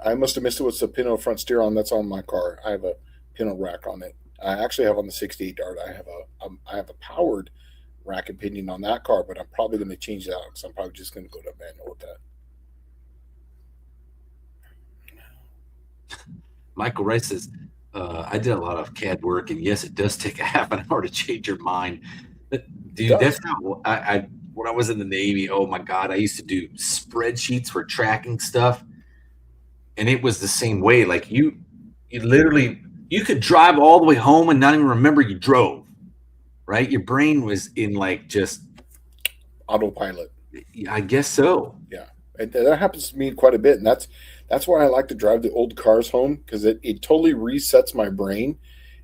I must have missed it with the Pinot front steer on. That's on my car. I have a Pinot rack on it. I actually have on the 68 Dart. I have a powered rack and pinion on that car, but I'm probably going to change that because I'm probably just going to go to manual with that. Michael Rice says, I did a lot of CAD work, and yes, it does take a half an hour to change your mind. But, dude, that's how I when I was in the Navy, oh my God, I used to do spreadsheets for tracking stuff. And it was the same way. Like you literally, you could drive all the way home and not even remember you drove, right? Your brain was in like just autopilot. I guess so. Yeah. And that happens to me quite a bit. And that's why I like to drive the old cars home, because it totally resets my brain.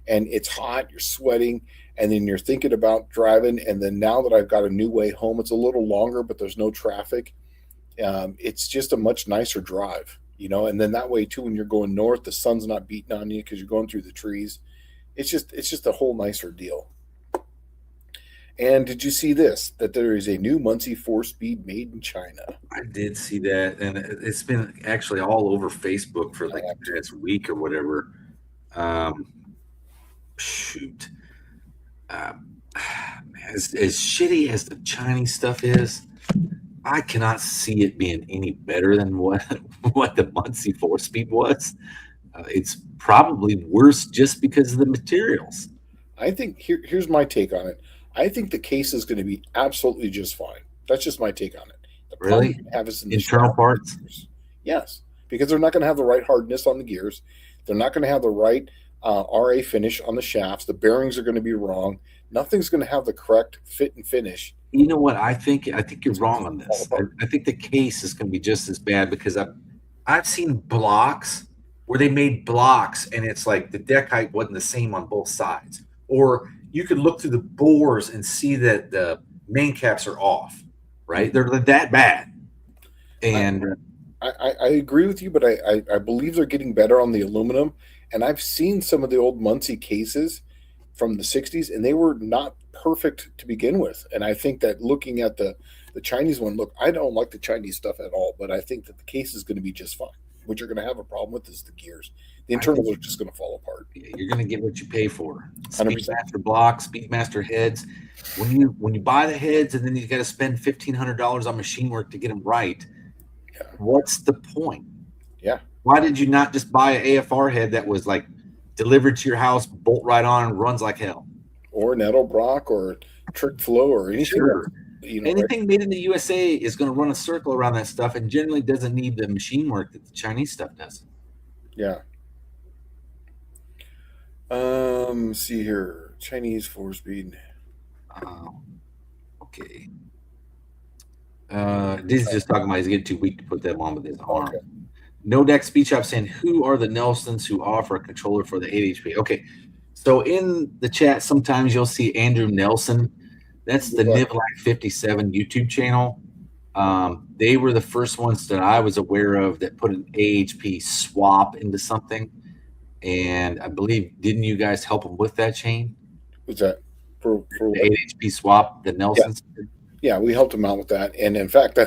And it's hot, you're sweating, and then you're thinking about driving. And then now that I've got a new way home, it's a little longer, but there's no traffic. It's just a much nicer drive, you know. And then that way too, when you're going north, the sun's not beating on you because you're going through the trees. It's just a whole nicer deal. And did you see this? That there is a new Muncie 4-speed made in China. I did see that, and it's been actually all over Facebook for like the past week or whatever. Shoot. As shitty as the Chinese stuff is, I cannot see it being any better than what the Muncie 4-speed was. It's probably worse just because of the materials. I think here's my take on it. I think the case is going to be absolutely just fine. That's just my take on it. The really? problem have is in the internal parts? Yes, because they're not going to have the right hardness on the gears. They're not going to have the right RA finish on the shafts. The bearings are going to be wrong. Nothing's going to have the correct fit and finish You know what? I think you're It's gonna wrong on fall this. apart. I think the case is going to be just as bad because I've seen blocks where they made blocks and it's like the deck height wasn't the same on both sides, or you could look through the bores and see that the main caps are off. Right? They're that bad, I, and I agree with you, but I believe they're getting better on the aluminum. And I've seen some of the old Muncie cases from the 60s, and they were not perfect to begin with. And I think that looking at the Chinese one, look, I don't like the Chinese stuff at all, but I think that the case is going to be just fine. What you're going to have a problem with is the gears. The I think internals are just going to fall apart. you're going to get what you pay for. 100%. Speedmaster blocks, Speedmaster heads. When you buy the heads and then you got to spend $1,500 on machine work to get them right, Yeah. what's the point? Yeah. Why did you not just buy an AFR head that was like delivered to your house, bolt right on, and runs like hell? Or Nettlerbrock or Trick Flow or anything. Sure. Right? Anything made in the USA is going to run a circle around that stuff and generally doesn't need the machine work that the Chinese stuff does. Yeah. See here. Chinese 4-speed. Okay. This is just talking about he's getting too weak to put them on with his arm. Okay. No Deck Speed Shop saying, who are the Nelsons who offer a controller for the 8 HP? Okay. So in the chat, sometimes you'll see Andrew Nelson. That's the Nivlac 57 YouTube channel. They were the first ones that I was aware of that put an AHP swap into something. And I believe, didn't you guys help them with that, Shane? What's that? For the AHP swap, the Nelsons? Yeah, we helped them out with that. And in fact,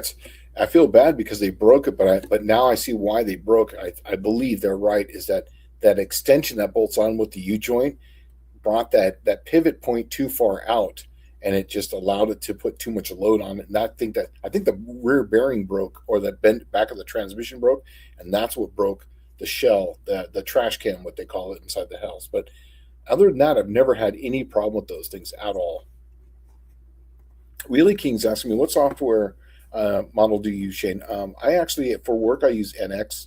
I feel bad because they broke it, but now I see why they broke it. I believe they're right, is that extension that bolts on with the U-joint brought that pivot point too far out, and it just allowed it to put too much load on it. And I think the rear bearing broke, or the bent back of the transmission broke, and that's what broke the shell, the trash can, what they call it, inside the house. But other than that, I've never had any problem with those things at all. Wheelie King's asking me, what software model do you use, Shane? I actually, for work, I use NX.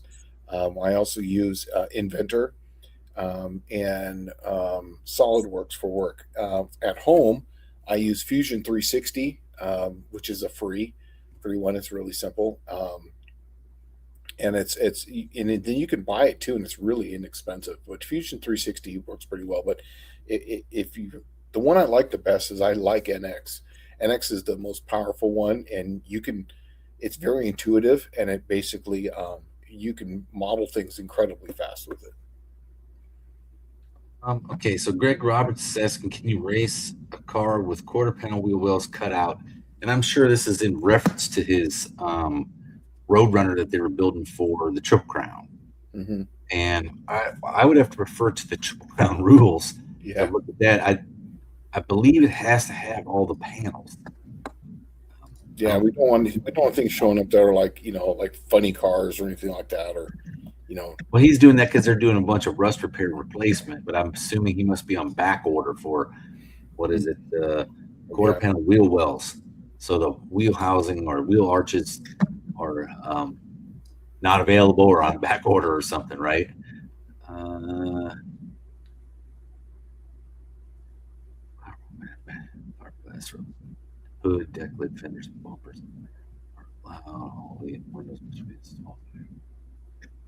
I also use Inventor and SolidWorks for work. At home, I use Fusion 360, which is a free one. It's really simple, and then you can buy it too, and it's really inexpensive. But Fusion 360 works pretty well. But the one I like the best is I like NX. NX is the most powerful one, and it's very intuitive, and it basically you can model things incredibly fast with it. Okay, so Greg Roberts is asking, can you race a car with quarter panel wheel wells cut out? And I'm sure this is in reference to his Roadrunner that they were building for the Triple Crown. Mm-hmm. And I would have to refer to the Triple Crown rules. Yeah. Look at that. I believe it has to have all the panels. Yeah, we don't want things showing up there like funny cars or anything like that, or Well, he's doing that because they're doing a bunch of rust repair replacement, but I'm assuming he must be on back order for quarter panel wheel wells. So the wheel housing or wheel arches are not available or on back order or something, right? Hood, deck lid, fenders, and bumpers.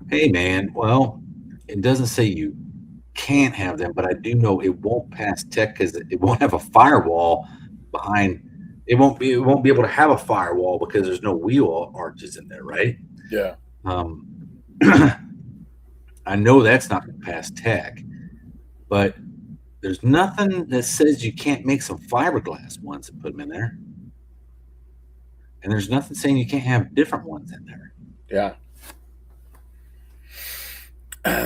Hey man, well, it doesn't say you can't have them, but I do know it won't pass tech because it won't have a firewall behind. It won't be able to have a firewall because there's no wheel arches in there, right? Yeah. I know that's not going to pass tech, but there's nothing that says you can't make some fiberglass ones and put them in there. And there's nothing saying you can't have different ones in there. Yeah.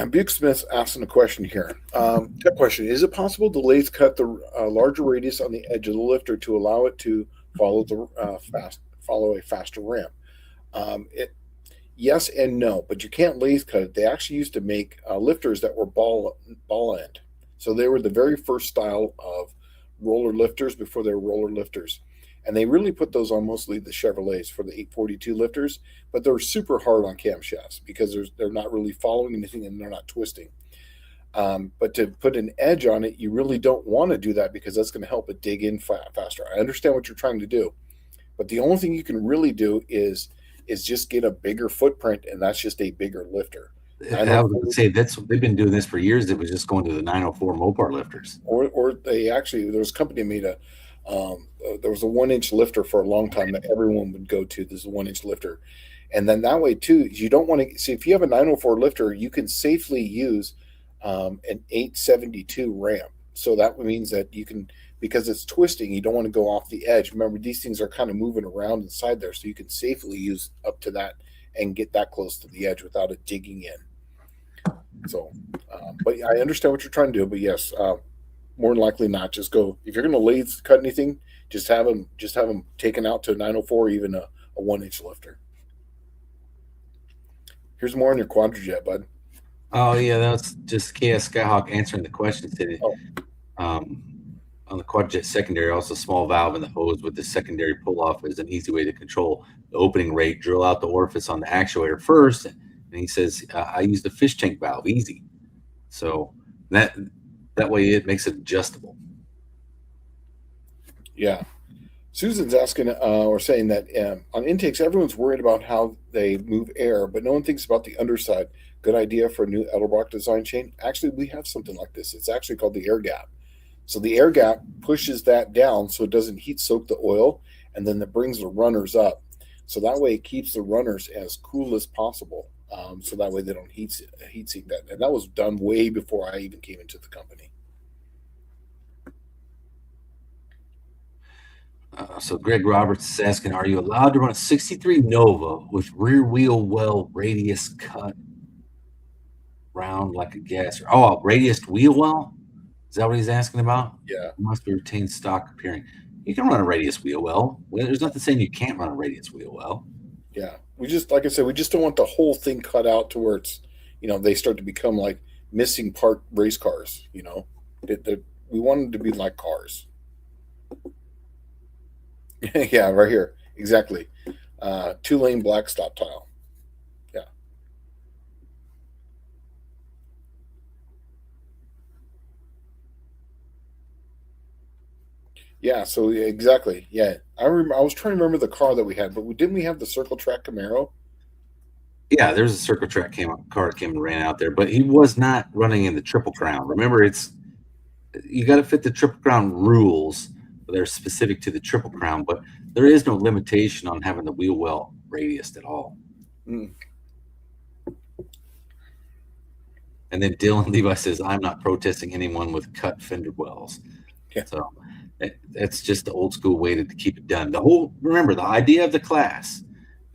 Buke Smith's asking a question here. That question: is it possible to lathe cut the larger radius on the edge of the lifter to allow it to follow a faster ramp? Yes and no, but you can't lathe cut it. They actually used to make lifters that were ball end. So they were the very first style of roller lifters before they were roller lifters. And they really put those on mostly the Chevrolets for the 842 lifters, but they're super hard on camshafts because they're not really following anything and they're not twisting. But to put an edge on it, you really don't want to do that because that's going to help it dig in faster. I understand what you're trying to do, but the only thing you can really do is just get a bigger footprint, and that's just a bigger lifter. I was going to say they've been doing this for years. It was just going to the 904 Mopar lifters, or they actually there was a company that made a there was a 1 inch lifter for a long time that everyone would go to. This is a 1 inch lifter, and then that way too, you don't want to see if you have a 904 lifter, you can safely use an 872 ramp. So that means that you can, because it's twisting, you don't want to go off the edge. Remember, these things are kind of moving around inside there, so you can safely use up to that and get that close to the edge without it digging in. So, but I understand what you're trying to do. But yes, more than likely not. Just go if you're going to lathe cut anything, just have them taken out to a 904, or even a 1 inch lifter. Here's more on your Quadrajet, bud. Oh yeah, that's just KS Skyhawk answering the question. Said it, on the Quadrajet secondary, also small valve in the hose with the secondary pull off is an easy way to control the opening rate. Drill out the orifice on the actuator first, and he says I use the fish tank valve, easy. So that way it makes it adjustable. Yeah. Susan's asking or saying that on intakes, everyone's worried about how they move air, but no one thinks about the underside. Good idea for a new Edelbrock design chain. Actually, we have something like this. It's actually called the air gap. So the air gap pushes that down so it doesn't heat soak the oil, and then it brings the runners up. So that way it keeps the runners as cool as possible. So that way they don't heat sink that. And that was done way before I even came into the company. So Greg Roberts is asking, are you allowed to run a 63 Nova with rear wheel well radius cut round like a gasser? Oh, radius wheel well? Is that what he's asking about? Yeah. It must be retained stock appearing. You can run a radius wheel well. There's nothing saying you can't run a radius wheel well. Yeah. We just, like I said, we just don't want the whole thing cut out to where it's, they start to become like missing part race cars, we want them to be like cars. Yeah, right here. Exactly. 2-lane black stop tile. Yeah. Yeah, so exactly. Yeah. I remember I was trying to remember the car that we had, but didn't we have the Circle Track Camaro? Yeah, there's a Circle Track car that came and ran out there, but he was not running in the Triple Crown. Remember, you got to fit the Triple Crown rules. They're specific to the Triple Crown, but there is no limitation on having the wheel well radiused at all. And then Dylan Levi says, I'm not protesting anyone with cut fender wells. Yeah. So that's just the old school way to keep it done. Remember, the idea of the class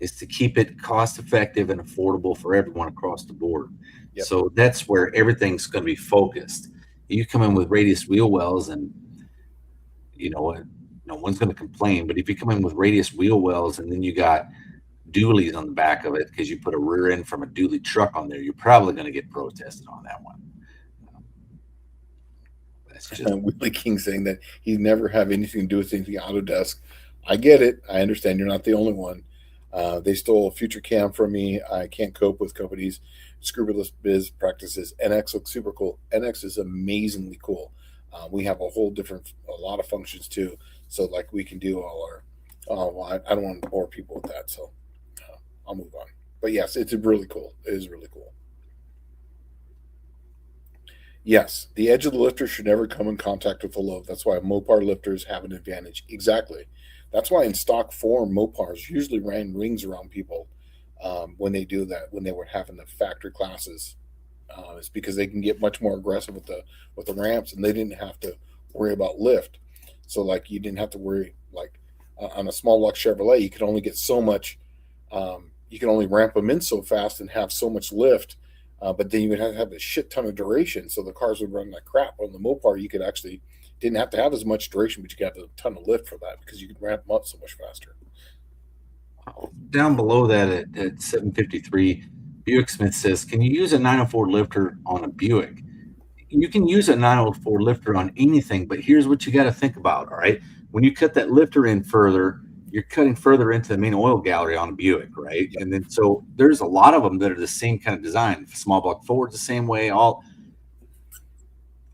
is to keep it cost effective and affordable for everyone across the board. Yep. So that's where everything's going to be focused. You come in with radius wheel wells and no one's going to complain. But if you come in with radius wheel wells and then you got dualies on the back of it because you put a rear end from a dually truck on there, you're probably going to get protested on that one. That's just Willie King saying that he'd never have anything to do with anything Autodesk. I get it. I understand you're not the only one. They stole Future Cam from me. I can't cope with companies' scrupulous biz practices. NX looks super cool. NX is amazingly cool. We have a lot of functions too. So like we can do all our, I don't want to bore people with that. So I'll move on. But yes, it's really cool. It is really cool. Yes, the edge of the lifter should never come in contact with the load. That's why Mopar lifters have an advantage. Exactly. That's why in stock form, Mopars usually ran rings around people when they do that, when they were having the factory classes. It's because they can get much more aggressive with the ramps, and they didn't have to worry about lift. So like you didn't have to worry like on a small block Chevrolet, you could only get so much. You can only ramp them in so fast and have so much lift, but then you would have a shit ton of duration. So the cars would run like crap. On the Mopar, you could actually didn't have to have as much duration, but you could have a ton of lift for that because you could ramp them up so much faster. Down below that at 753. Buick Smith says, can you use a 904 lifter on a Buick? You can use a 904 lifter on anything, but here's what you got to think about, all right? When you cut that lifter in further, you're cutting further into the main oil gallery on a Buick, right? And then so there's a lot of them that are the same kind of design. Small block Ford's the same way.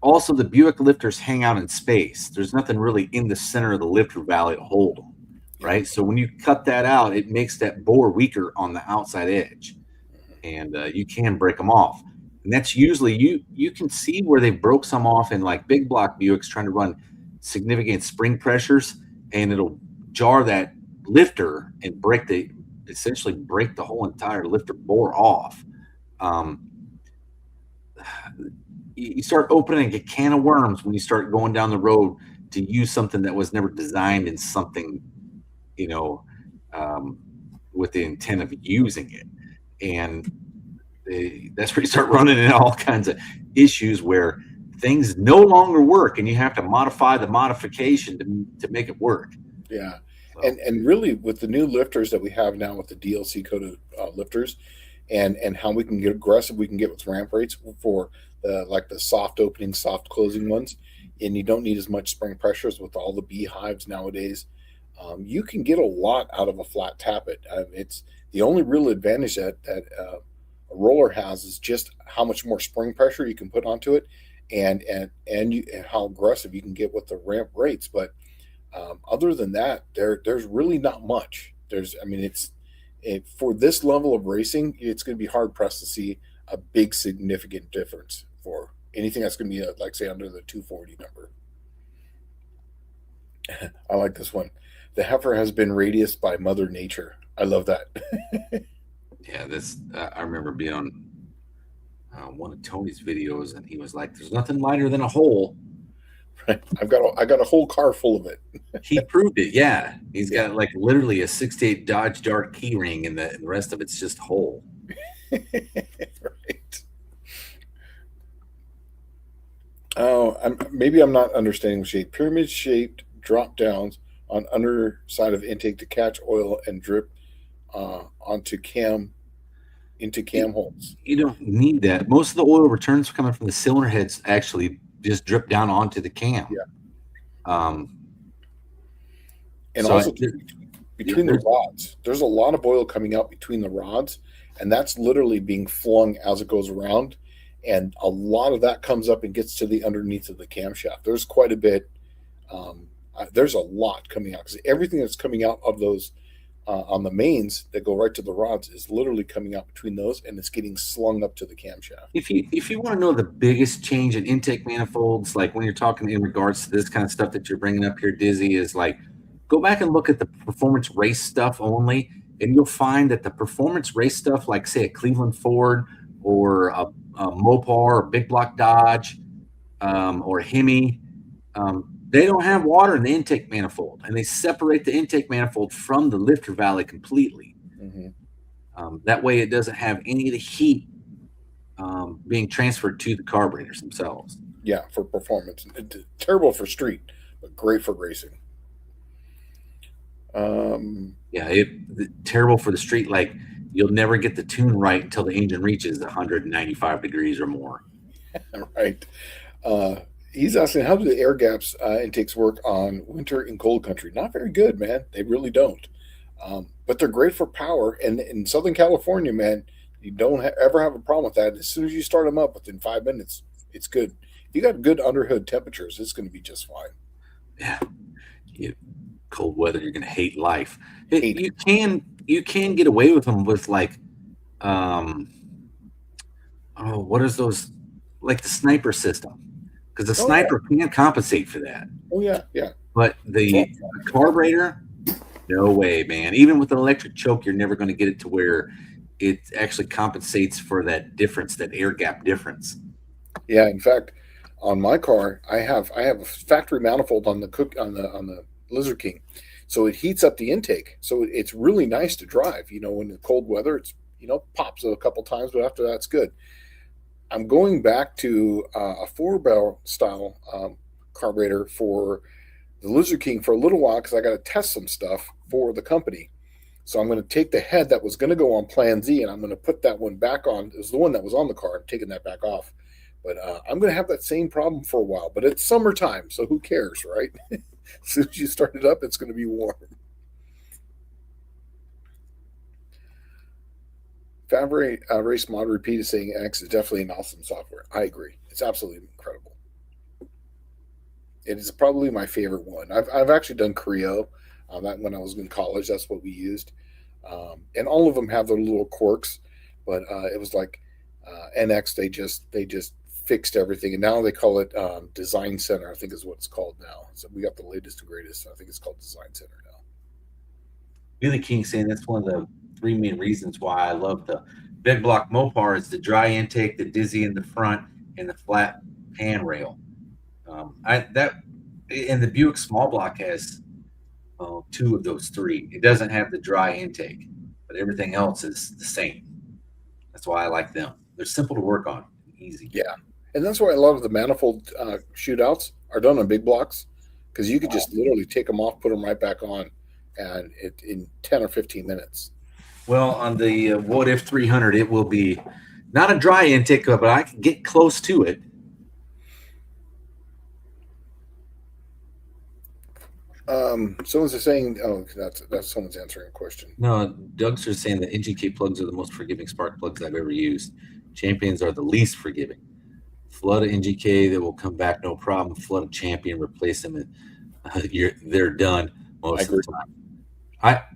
also the Buick lifters hang out in space. There's nothing really in the center of the lifter valley to hold them, right? So when you cut that out, it makes that bore weaker on the outside edge, and you can break them off. And that's usually you can see where they broke some off in like big block Buicks trying to run significant spring pressures, and it'll jar that lifter and essentially break the whole entire lifter bore off. You start opening a can of worms when you start going down the road to use something that was never designed in something, with the intent of using it. And that's where you start running into all kinds of issues where things no longer work and you have to modify the modification to make it work. Yeah. So. And really with the new lifters that we have now with the DLC coded lifters and how we can get aggressive, we can get with ramp rates for the soft opening, soft closing ones. And you don't need as much spring pressures with all the beehives nowadays. You can get a lot out of a flat tappet. It's the only real advantage that a roller has is just how much more spring pressure you can put onto it, and how aggressive you can get with the ramp rates. But other than that, there's really not much. For this level of racing, it's going to be hard pressed to see a big significant difference for anything that's going to be like say under the 240 number. I like this one. The heifer has been radiused by Mother Nature. I love that. Yeah, I remember being on one of Tony's videos, and he was like, "There's nothing lighter than a hole." Right. I got a whole car full of it. He proved it. Yeah, he's got like literally a '68 Dodge Dart key ring, and the rest of it's just hole. Right. Oh, maybe I'm not understanding shape. Pyramid-shaped drop downs on underside of intake to catch oil and drip into cam holes. You don't need that. Most of the oil returns coming from the cylinder heads actually just drip down onto the cam. Yeah. And so also between the rods, there's a lot of oil coming out between the rods, and that's literally being flung as it goes around. And a lot of that comes up and gets to the underneath of the camshaft. There's quite a bit. There's a lot coming out because everything that's coming out of those on the mains that go right to the rods is literally coming out between those, and it's getting slung up to the camshaft. If you want to know the biggest change in intake manifolds, like when you're talking in regards to this kind of stuff that you're bringing up here, Dizzy, is like go back and look at the performance race stuff only, and you'll find that the performance race stuff, like say a Cleveland Ford or a Mopar or Big Block Dodge or Hemi, they don't have water in the intake manifold, and they separate the intake manifold from the lifter valley completely. Mm-hmm. That way it doesn't have any of the heat being transferred to the carburetors themselves. Yeah, for performance. It's terrible for street, but great for racing. Terrible for the street. Like you'll never get the tune right until the engine reaches 195 degrees or more. Right. He's asking, how do the air gaps intakes work on winter in cold country? Not very good, man. They really don't. But they're great for power. And in Southern California, man, you don't ever have a problem with that. As soon as you start them up within 5 minutes, it's good. If you got good underhood temperatures, it's going to be just fine. Yeah. Cold weather, you're going to hate life. You can get away with them with like, what is those? Like the sniper system. Because the sniper can compensate for that. Oh, yeah, yeah. But the carburetor, no way, man. Even with an electric choke, you're never going to get it to where it actually compensates for that difference, that air gap difference. Yeah, in fact, on my car, I have a factory manifold on the Lizard King, so it heats up the intake. So it's really nice to drive. In the cold weather, it's pops a couple times, but after that, it's good. I'm going back to a 4-barrel style carburetor for the Lizard King for a little while because I got to test some stuff for the company. So I'm going to take the head that was going to go on Plan Z, and I'm going to put that one back on. It was the one that was on the car. I'm taking that back off. But I'm going to have that same problem for a while. But it's summertime, so who cares, right? As soon as you start it up, it's going to be warm. Favre Race Mod Repeat is saying X is definitely an awesome software. I agree. It's absolutely incredible. It is probably my favorite one. I've actually done Creo. That when I was in college, that's what we used, and all of them have their little quirks. But it was like NX. They just fixed everything, and now they call it Design Center. I think is what it's called now. So we got the latest and greatest. I think it's called Design Center now. Billy King saying that's one of the three main reasons why I love the big block Mopar is the dry intake, the dizzy in the front, and the flat pan rail. And the Buick small block has two of those three. It doesn't have the dry intake, but everything else is the same. That's why I like them. They're simple to work on, easy. Yeah, and that's why a lot of the manifold shootouts are done on big blocks because you could just literally take them off, put them right back on, and it in 10 or 15 minutes. Well, on the What If 300, it will be not a dry intake, but I can get close to it. Someone's saying, oh, that's someone's answering a question. No, Doug's just saying that NGK plugs are the most forgiving spark plugs I've ever used. Champions are the least forgiving. Flood a NGK, they will come back no problem. Flood a Champion, replace them, and they're done most of the time.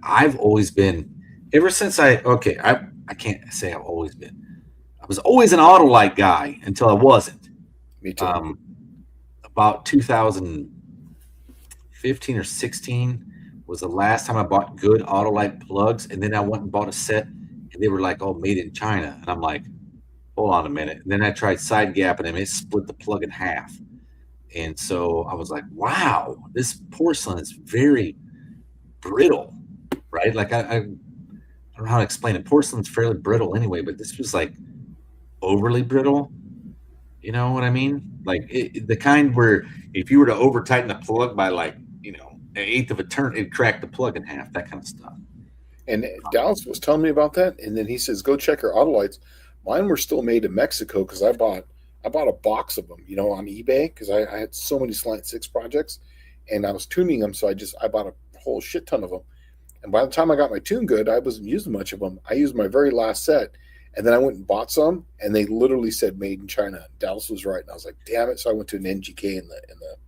I've always been, ever since I can't say I've always been. I was always an Autolite guy until I wasn't. Me too. About 2015 or 16 was the last time I bought good Autolite plugs, and then I went and bought a set, and they were like, "Oh, made in China," and I'm like, "Hold on a minute." And then I tried side gapping them; it split the plug in half, and so I was like, "Wow, this porcelain is very brittle." Right? Like I don't know how to explain it. Porcelain's fairly brittle anyway, but this was like overly brittle. You know what I mean? Like the kind where if you were to over tighten the plug by like, an eighth of a turn, it'd crack the plug in half, that kind of stuff. And Dallas was telling me about that, and then he says, "Go check your Autolites." Mine were still made in Mexico because I bought a box of them, on eBay because I had so many Slant 6 projects, and I was tuning them, so I bought a whole shit ton of them. And by the time I got my tune good, I wasn't using much of them. I used my very last set, and then I went and bought some, and they literally said made in China. Dallas was right, and I was like, "Damn it!" So I went to an NGK in the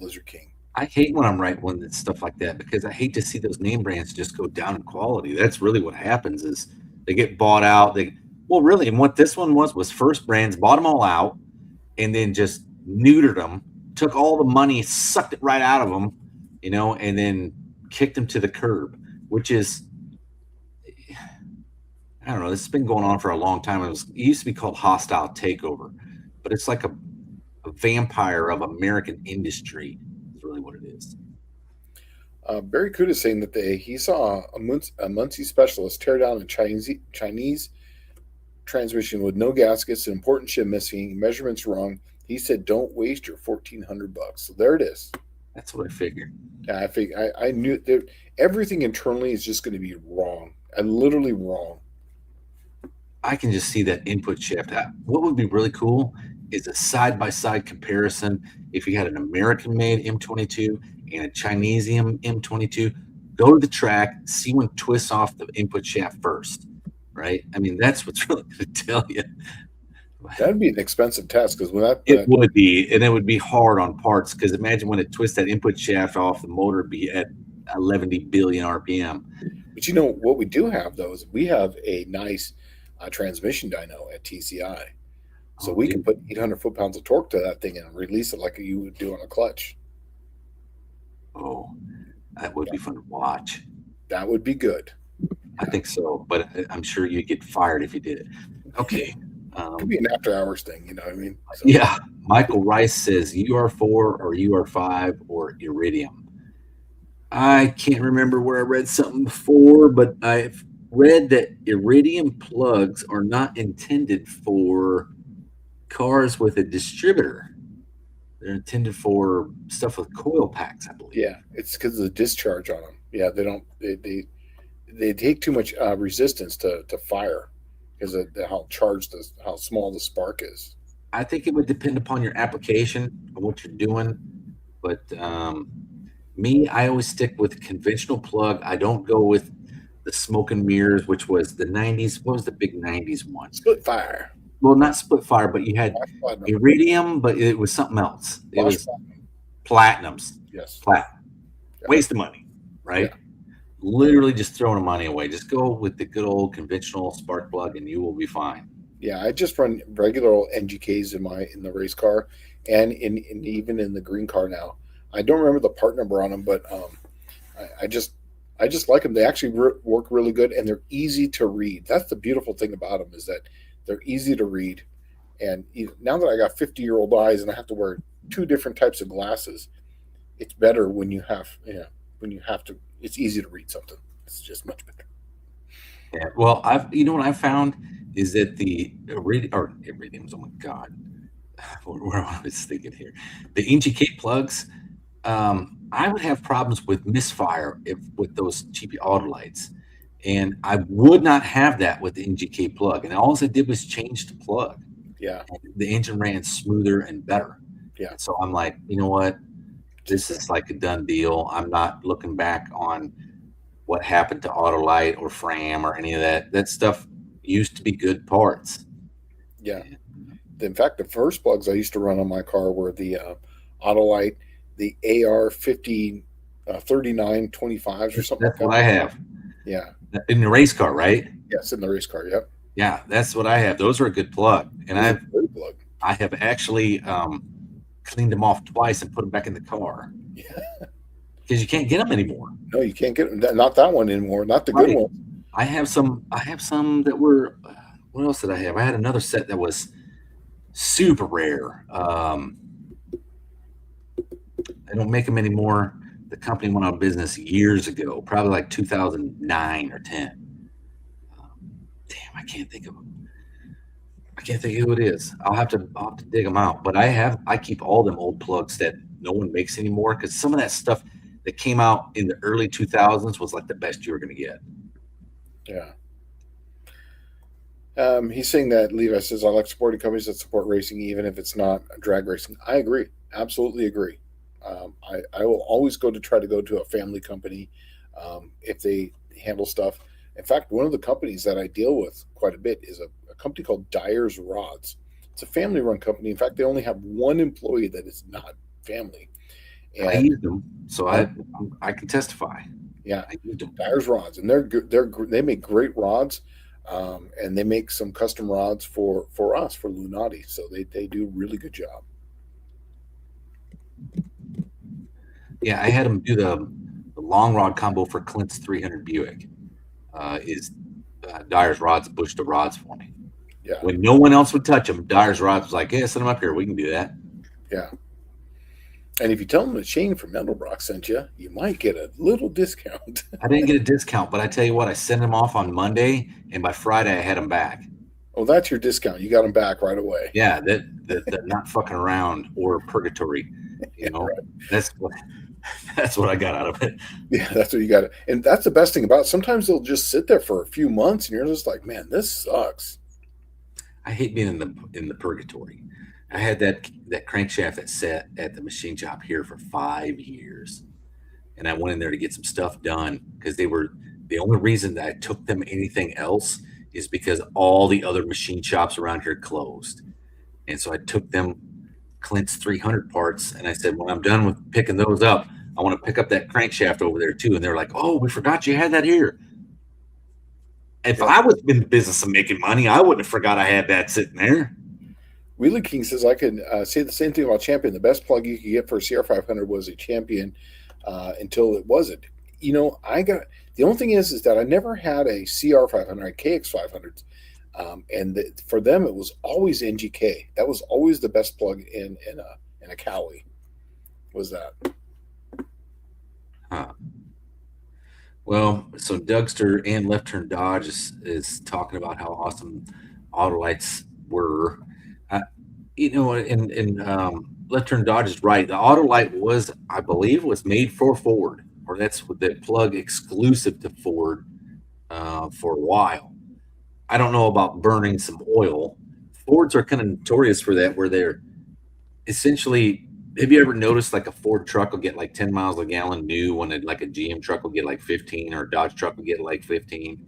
Lizard King. I hate when I'm right when it's stuff like that because I hate to see those name brands just go down in quality. That's really what happens is they get bought out. Really, and what this one was First Brands bought them all out and then just neutered them, took all the money, sucked it right out of them, and then kicked them to the curb, which is, I don't know. This has been going on for a long time. It used to be called Hostile Takeover, but it's like a vampire of American industry. Is really what it is. Barry Kuda is saying that he saw a Muncie specialist tear down a Chinese transmission with no gaskets, an important shim missing, measurements wrong. He said, "Don't waste your $1,400." So there it is. That's what I figured. Yeah, I knew that everything internally is just going to be wrong. Literally wrong. I can just see that input shaft. What would be really cool is a side-by-side comparison. If you had an American-made M22 and a Chinese M22, go to the track, see one twists off the input shaft first, right? I mean, that's what's really going to tell you. That'd be an expensive test because when it would be, and it would be hard on parts because imagine when it twists that input shaft off, the motor would be at 11 billion RPM. But what we do have though is we have a nice transmission dyno at TCI, so we can put 800 foot-pounds of torque to that thing and release it like you would do on a clutch. Oh, that would be fun to watch. That would be good. I think so, but I'm sure you'd get fired if you did it. Okay. It could be an after-hours thing, you know what I mean? So. Yeah. Michael Rice says UR4 or UR5 or Iridium. I can't remember where I read something before, but I've read that Iridium plugs are not intended for cars with a distributor. They're intended for stuff with coil packs, I believe. Yeah, it's because of the discharge on them. Yeah, they don't. They take too much resistance to fire because of how small the spark is. I think it would depend upon your application and what you're doing, but I always stick with conventional plug. I don't go with the smoke and mirrors, which was the 90s. What was the big 90s one? Split fire. Well, not split fire, but you had Iridium, but it was something else. It was Platinums. Yes. Platinum. Yeah. Waste of money, right? Yeah. Literally just throwing the money away. Just go with the good old conventional spark plug and you will be fine. Yeah, I just run regular old NGKs in the race car, and even in the green car now. I don't remember the part number on them, but I just like them. They actually work really good, and they're easy to read. That's the beautiful thing about them, is that they're easy to read. And now that I got 50-year-old eyes and I have to wear two different types of glasses, it's better when you have to. It's easy to read something. It's just much better. Yeah. Well, what I've found is that the iridiums. Oh my God, where I was thinking here, the NGK plugs. I would have problems with misfire with those cheap Autolites, and I would not have that with the NGK plug. And all I did was change the plug. Yeah. The engine ran smoother and better. Yeah. So I'm like, you know what? This is like a done deal. I'm not looking back on what happened to Autolite or Fram or any of that. That stuff used to be good parts. Yeah. In fact, the first plugs I used to run on my car were the Autolite, the AR50 3925s or something. That's what I have. Yeah. In the race car, right? Yes, in the race car. Yep. Yeah, that's what I have. Those are a good plug, and I have actually cleaned them off twice and put them back in the car. Yeah. Because you can't get them anymore. No, you can't get them. Not that one anymore. Not the good one. I have some that were. What else did I have? I had another set that was super rare. They don't make them anymore. The company went out of business years ago, probably like 2009 or 10. Damn, I can't think of them. I can't think of who it is. I'll have to dig them out. But I keep all them old plugs that no one makes anymore, because some of that stuff that came out in the early 2000s was like the best you were going to get. Yeah. He's saying that Levi says, I like supporting companies that support racing, even if it's not drag racing. I agree. Absolutely agree. I will always try to go to a family company if they handle stuff. In fact, one of the companies that I deal with quite a bit is a company called Dyer's Rods. It's a family-run company. In fact, they only have one employee that is not family. And I use them, so I can testify. Yeah, I use them. Dyer's Rods, and they're good. They make great rods, and they make some custom rods for us, for Lunati. So they do a really good job. Yeah, I had them do the long rod combo for Clint's 300 Buick. Dyer's Rods pushed the rods for me. Yeah. When no one else would touch them, Dyer's Rods was like, "Yeah, send them up here. We can do that." Yeah. And if you tell them that Shane from Mendelbrock sent you, you might get a little discount. I didn't get a discount, but I tell you what, I sent them off on Monday, and by Friday I had them back. Oh, that's your discount. You got them back right away. Yeah, that not fucking around or purgatory. You know, right. That's what I got out of it. Yeah, that's what you got. And that's the best thing about it. Sometimes they'll just sit there for a few months, and you're just like, man, this sucks. I hate being in the purgatory. I had that crankshaft that sat at the machine shop here for 5 years, and I went in there to get some stuff done, because they were the only reason that I took them anything else is because all the other machine shops around here closed, and so I took them Clint's 300 parts, and I said, when I'm done with picking those up, I want to pick up that crankshaft over there too. And they're like, "Oh, we forgot you had that here." If I was in the business of making money, I wouldn't have forgot I had that sitting there. Wheelie King says, I can say the same thing about Champion. The best plug you could get for a CR500 was a Champion until it wasn't. You know, the only thing is that I never had a CR500, a KX500s. For them, it was always NGK. That was always the best plug in a Cali. Was that? Huh. Well, so Dougster and Left Turn Dodge is talking about how awesome Autolites were. Left Turn Dodge is right. The Autolite was, I believe, was made for Ford, or that's the plug exclusive to Ford for a while. I don't know about burning some oil. Fords are kind of notorious for that, where they're essentially, have you ever noticed like a Ford truck will get like 10 miles a gallon new when like a GM truck will get like 15, or a Dodge truck will get like 15?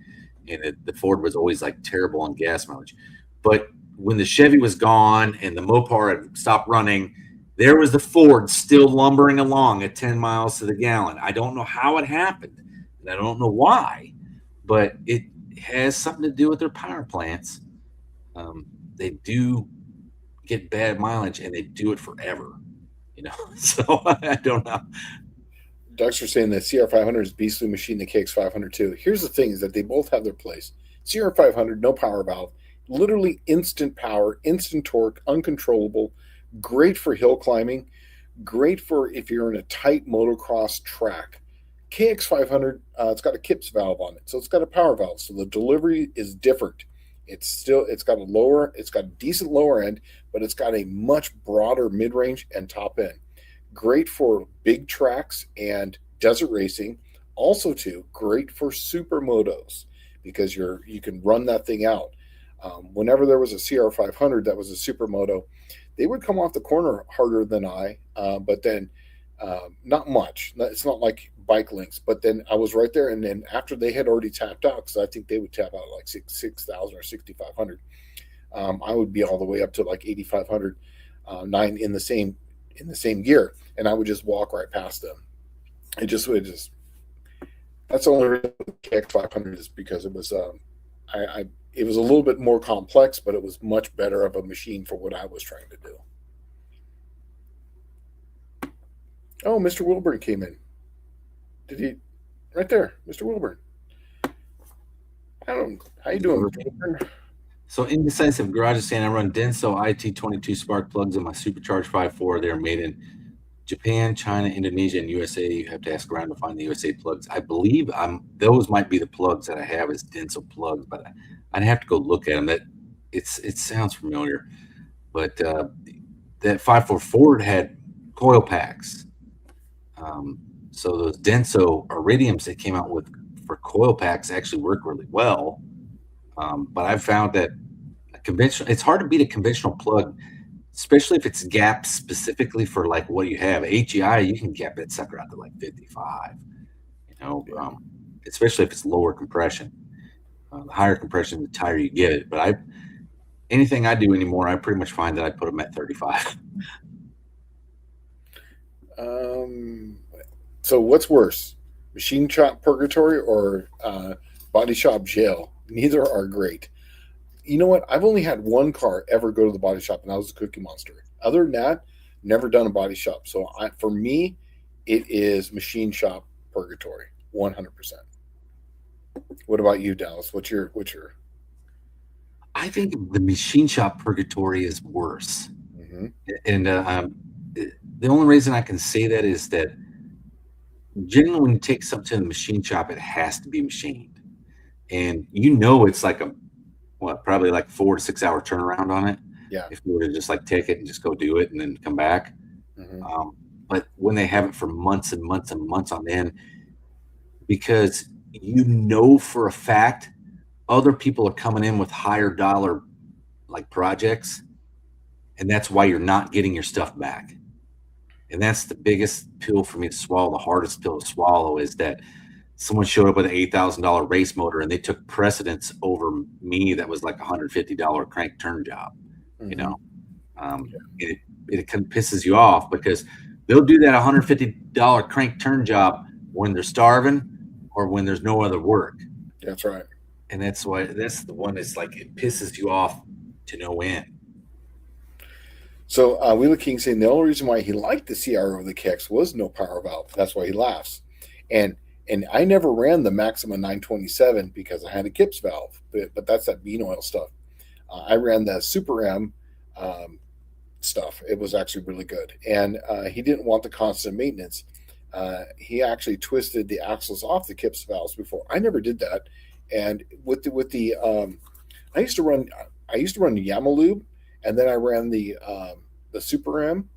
And the Ford was always like terrible on gas mileage. But when the Chevy was gone and the Mopar had stopped running, There was the Ford still lumbering along at 10 miles to the gallon. I don't know how it happened, and I don't know why, but it has something to do with their power plants. They do get bad mileage, and they do it forever. So I don't know. Dexter's saying that CR500 is beastly machine, the KX500 too. Here's the thing: is that they both have their place. CR500, no power valve, literally instant power, instant torque, uncontrollable, great for hill climbing, great for if you're in a tight motocross track. KX500, it's got a KIPS valve on it, so it's got a power valve, so the delivery is different. It's got a decent lower end, but it's got a much broader mid range and top end. Great for big tracks and desert racing. Also, too, great for supermotos because you can run that thing out. Whenever there was a CR500 that was a supermoto, they would come off the corner harder than I, but then not much. It's not like bike links, but then I was right there, and then after they had already tapped out, because I think they would tap out like 6,000 or 6,500, I would be all the way up to like 8,500, 9 in the same gear, and I would just walk right past them. That's the only reason the KX500 is because it was it was a little bit more complex, but it was much better of a machine for what I was trying to do. Oh, Mr. Wilburn came in. Did he? Right there, Mr. Wilburn. How you doing, Mr. Wilburn? So Indecisive Garage is saying I run Denso IT22 spark plugs in my Supercharged 5.4. They're made in Japan, China, Indonesia, and USA. You have to ask around to find the USA plugs. I believe those might be the plugs that I have as Denso plugs, but I'd have to go look at them. It sounds familiar, but that 5.4 Ford had coil packs. So those Denso Iridiums they came out with for coil packs actually work really well. But I've found that it's hard to beat a conventional plug, especially if it's gapped specifically for like what you have. HEI, you can gap that sucker out to like 55, especially if it's lower compression. The higher compression, the tighter you get it. But anything I do anymore, I pretty much find that I put them at 35. So what's worse, machine shop purgatory or body shop jail? Neither are great. You know what? I've only had one car ever go to the body shop, and that was the Cookie Monster. Other than that, never done a body shop. So for me, it is machine shop purgatory, 100%. What about you, Dallas? What's your? I think the machine shop purgatory is worse. Mm-hmm. And the only reason I can say that is that generally when you take something to the machine shop, it has to be machined. And it's like probably like 4 to 6 hour turnaround on it. Yeah. If you were to just like take it and just go do it and then come back. Mm-hmm. But when they have it for months and months and months on end, because for a fact other people are coming in with higher dollar like projects, and that's why you're not getting your stuff back. And that's the biggest pill for me to swallow. The hardest pill to swallow is that someone showed up with an $8,000 race motor and they took precedence over me that was like $150 crank turn job. Mm-hmm. It kind of pisses you off because they'll do that $150 crank turn job when they're starving or when there's no other work. That's right. And that's the one that's like, it pisses you off to no end. So Wheeler King saying the only reason why he liked the CR over the KX was no power valve. That's why he laughs. And I never ran the Maxima 927 because I had a KIPS valve, but that's that bean oil stuff. I ran the Super M stuff. It was actually really good. And he didn't want the constant maintenance. He actually twisted the axles off the KIPS valves before. I never did that. And with the I used to run Yamalube, and then I ran the Super M,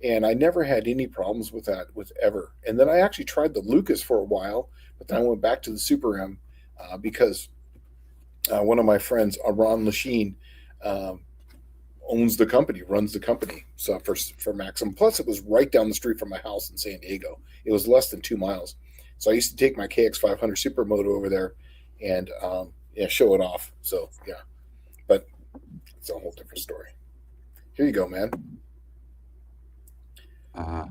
and I never had any problems with that ever. And then I actually tried the Lucas for a while, but then I went back to the Super M because one of my friends, Ron Lachine, runs the company. So for Maxim, plus it was right down the street from my house in San Diego. It was less than 2 miles. So I used to take my KX500 Supermoto over there and show it off. So yeah, but it's a whole different story. Here you go, man. Uh,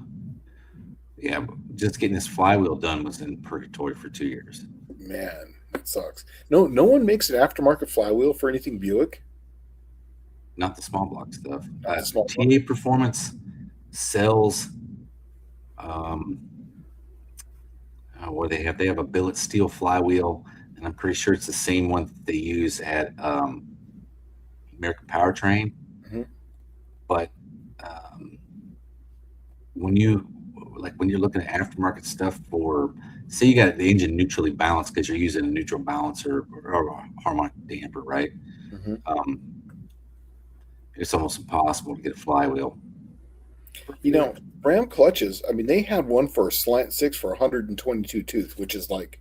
yeah, just getting this flywheel done was in purgatory for 2 years. Man, that sucks. No one makes an aftermarket flywheel for anything Buick. Not the small block stuff. Not the small block. TA Performance sells. What they have a billet steel flywheel, and I'm pretty sure it's the same one that they use at American Powertrain. Mhm. But when you're looking at aftermarket stuff for, say you got the engine neutrally balanced because you're using a neutral balancer or a harmonic damper, right? Mhm. It's almost impossible to get a flywheel. You know, Ram clutches. I mean, they had one for a slant six for 122 tooth, which is like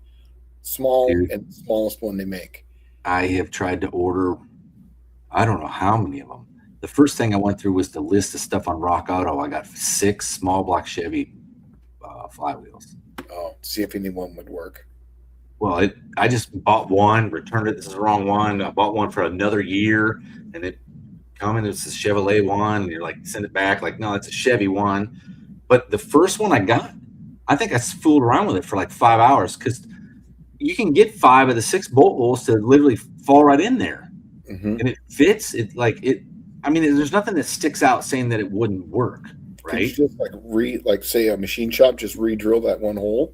small Dude. and the smallest one they make. I have tried to order, I don't know how many of them. The first thing I went through was the list of stuff on Rock Auto. I got 6 small block Chevy flywheels. Oh, see if anyone would work. Well, I just bought one, returned it. This is the wrong one. I bought one for another year, and it coming. It's a Chevrolet one. And you're like, send it back. Like, no, it's a Chevy one. But the first one I got, I think I fooled around with it for like 5 hours because you can get 5 of the 6 bolt holes to literally fall right in there, Mm-hmm. and it fits. I mean, there's nothing that sticks out saying that it wouldn't work, Could you right? just like say a machine shop just re-drill that one hole?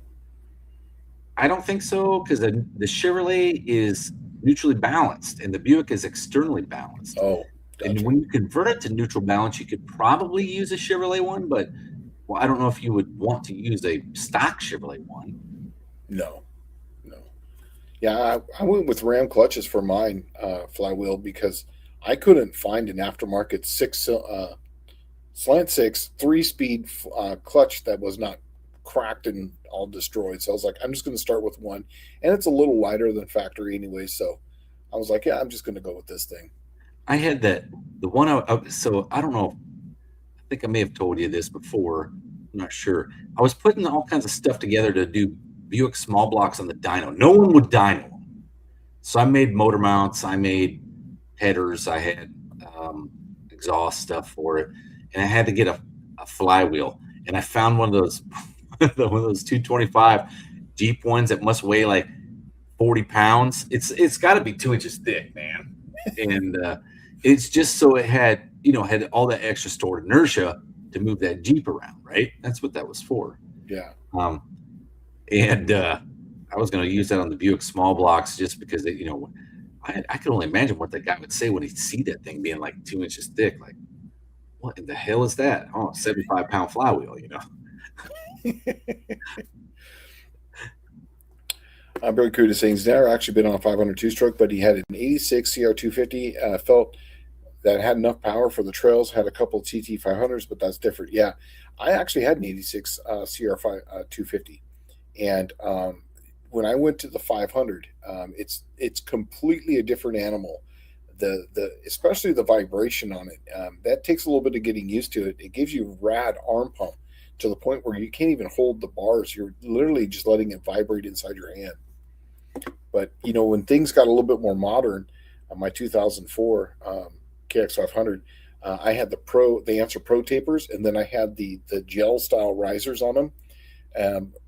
I don't think so because the Chevrolet is neutrally balanced and the Buick is externally balanced. Oh, And gotcha. when you convert it to neutral balance, you could probably use a Chevrolet one, but I don't know if you would want to use a stock Chevrolet one. No. Yeah, I went with Ram clutches for mine flywheel because I couldn't find an aftermarket slant six 3-speed clutch that was not cracked and all destroyed. So I was like, I'm just going to start with one, and it's a little lighter than factory anyway. So I was like, yeah, I'm just going to go with this thing. I had the one. So I don't know. I think I may have told you this before. I'm not sure. I was putting all kinds of stuff together to do Buick small blocks on the dyno. No one would dyno them. So I made motor mounts. I made headers. I had exhaust stuff for it, and I had to get a flywheel. And I found one of those 225 Jeep ones that must weigh like 40 pounds. It's got to be 2 inches thick, man. And it's just so it had all that extra stored inertia to move that Jeep around, right? That's what that was for. Yeah. And I was going to use that on the Buick small blocks just because I could only imagine what that guy would say when he'd see that thing being like 2 inches thick. Like, what in the hell is that? Oh, 75-pound flywheel, Barry Crude is saying he's never actually been on a 500 two-stroke, but he had an 86 CR250. Felt that had enough power for the trails. Had a couple TT 500s, but that's different. Yeah, I actually had an 86 CR250, and when I went to the 500, it's completely a different animal. The especially the vibration on it, that takes a little bit of getting used to it. It gives you rad arm pump to the point where you can't even hold the bars. You're literally just letting it vibrate inside your hand. But when things got a little bit more modern, my 2004 KX500, I had the Answer Pro tapers, and then I had the gel style risers on them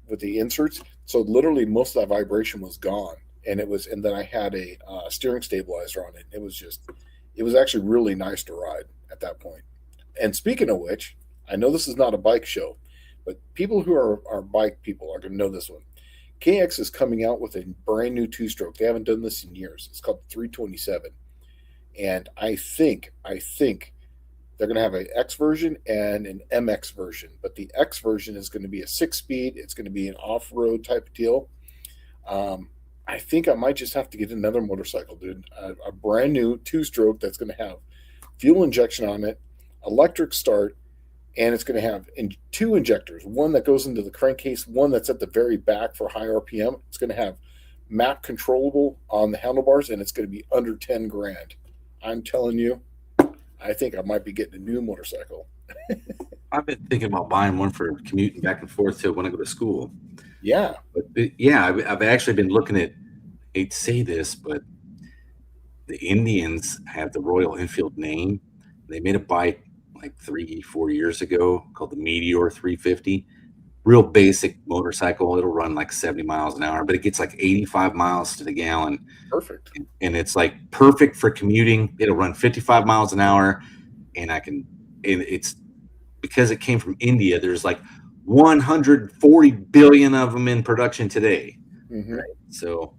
with the inserts. So literally most of that vibration was gone, and then I had a steering stabilizer on it. It was actually really nice to ride at that point. And speaking of which, I know this is not a bike show, but people who are bike people are going to know this one. KX is coming out with a brand new two-stroke. They haven't done this in years. It's called the 327. And I think they're going to have an X version and an MX version. But the X version is going to be a 6-speed. It's going to be an off-road type of deal. I think I might just have to get another motorcycle, dude. A brand new two-stroke that's going to have fuel injection on it, electric start, and it's going to have 2 injectors, one that goes into the crankcase, one that's at the very back for high RPM. It's going to have map controllable on the handlebars, and it's going to be under 10 grand. I'm telling you, I think I might be getting a new motorcycle. I've been thinking about buying one for commuting back and forth to when I go to school. Yeah. But I've actually been looking at, I hate to say this, but the Indians have the Royal Enfield name. They made a bike like 3-4 years ago called the Meteor 350. Real basic motorcycle. It'll run like 70 miles an hour, but it gets like 85 miles to the gallon. Perfect. And it's like perfect for commuting. It'll run 55 miles an hour. And it's because it came from India. There's like 140 billion of them in production today. Mm-hmm. Right? So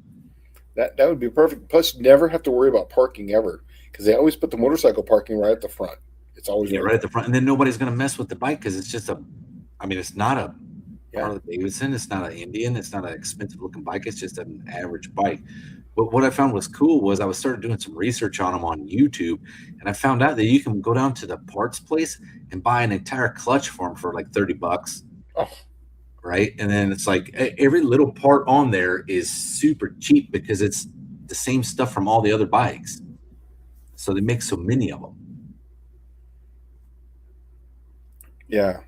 that would be perfect. Plus, you never have to worry about parking ever because they always put the motorcycle parking right at the front. It's always right at the front, and then nobody's going to mess with the bike because it's just it's not a Harley Davidson. It's not an Indian. It's not an expensive looking bike. It's just an average bike. But what I found was cool was I was started doing some research on them on YouTube, and I found out that you can go down to the parts place and buy an entire clutch for them for like $30. Oh. Right. And then it's like every little part on there is super cheap because it's the same stuff from all the other bikes. So they make so many of them. Yeah.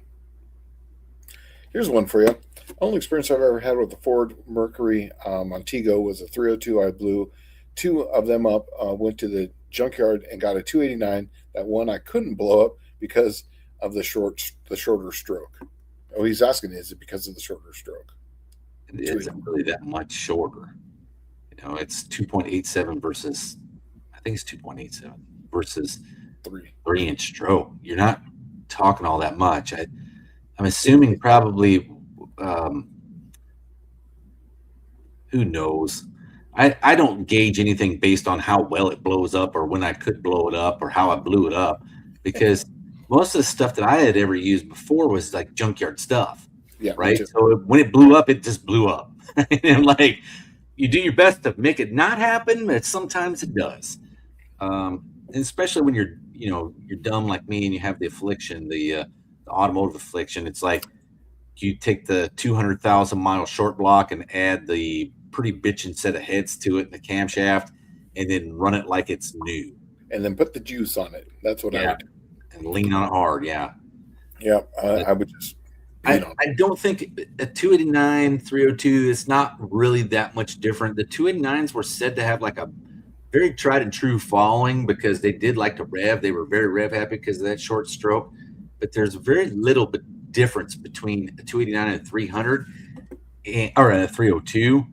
Here's one for you. Only experience I've ever had with the Ford Mercury Montego was a 302 I blew 2 of them up, went to the junkyard and got a 289. That one I couldn't blow up because of the shorter stroke. Oh, he's asking, is it because of the shorter stroke? It isn't really that much shorter. It's 2.87 versus, I think it's 2.87 versus 3-inch stroke. You're not talking all that much. I'm assuming probably, who knows? I don't gauge anything based on how well it blows up or when I could blow it up or how I blew it up, because most of the stuff that I had ever used before was like junkyard stuff. Yeah. Right. So when it blew up, it just blew up. And like, you do your best to make it not happen, but sometimes it does. And especially when you're dumb like me and you have the affliction, the automotive affliction. It's like you take the 200,000 mile short block and add the pretty bitchin' set of heads to it in the camshaft, and then run it like it's new. And then put the juice on it. That's what I would do. And lean on it hard. Yeah. Yeah. I would just. I don't think a 289, 302 is not really that much different. The 289s were said to have like a very tried and true following because they did like to rev. They were very rev happy because of that short stroke. But there's very little difference between a 289 and a 300 or a 302.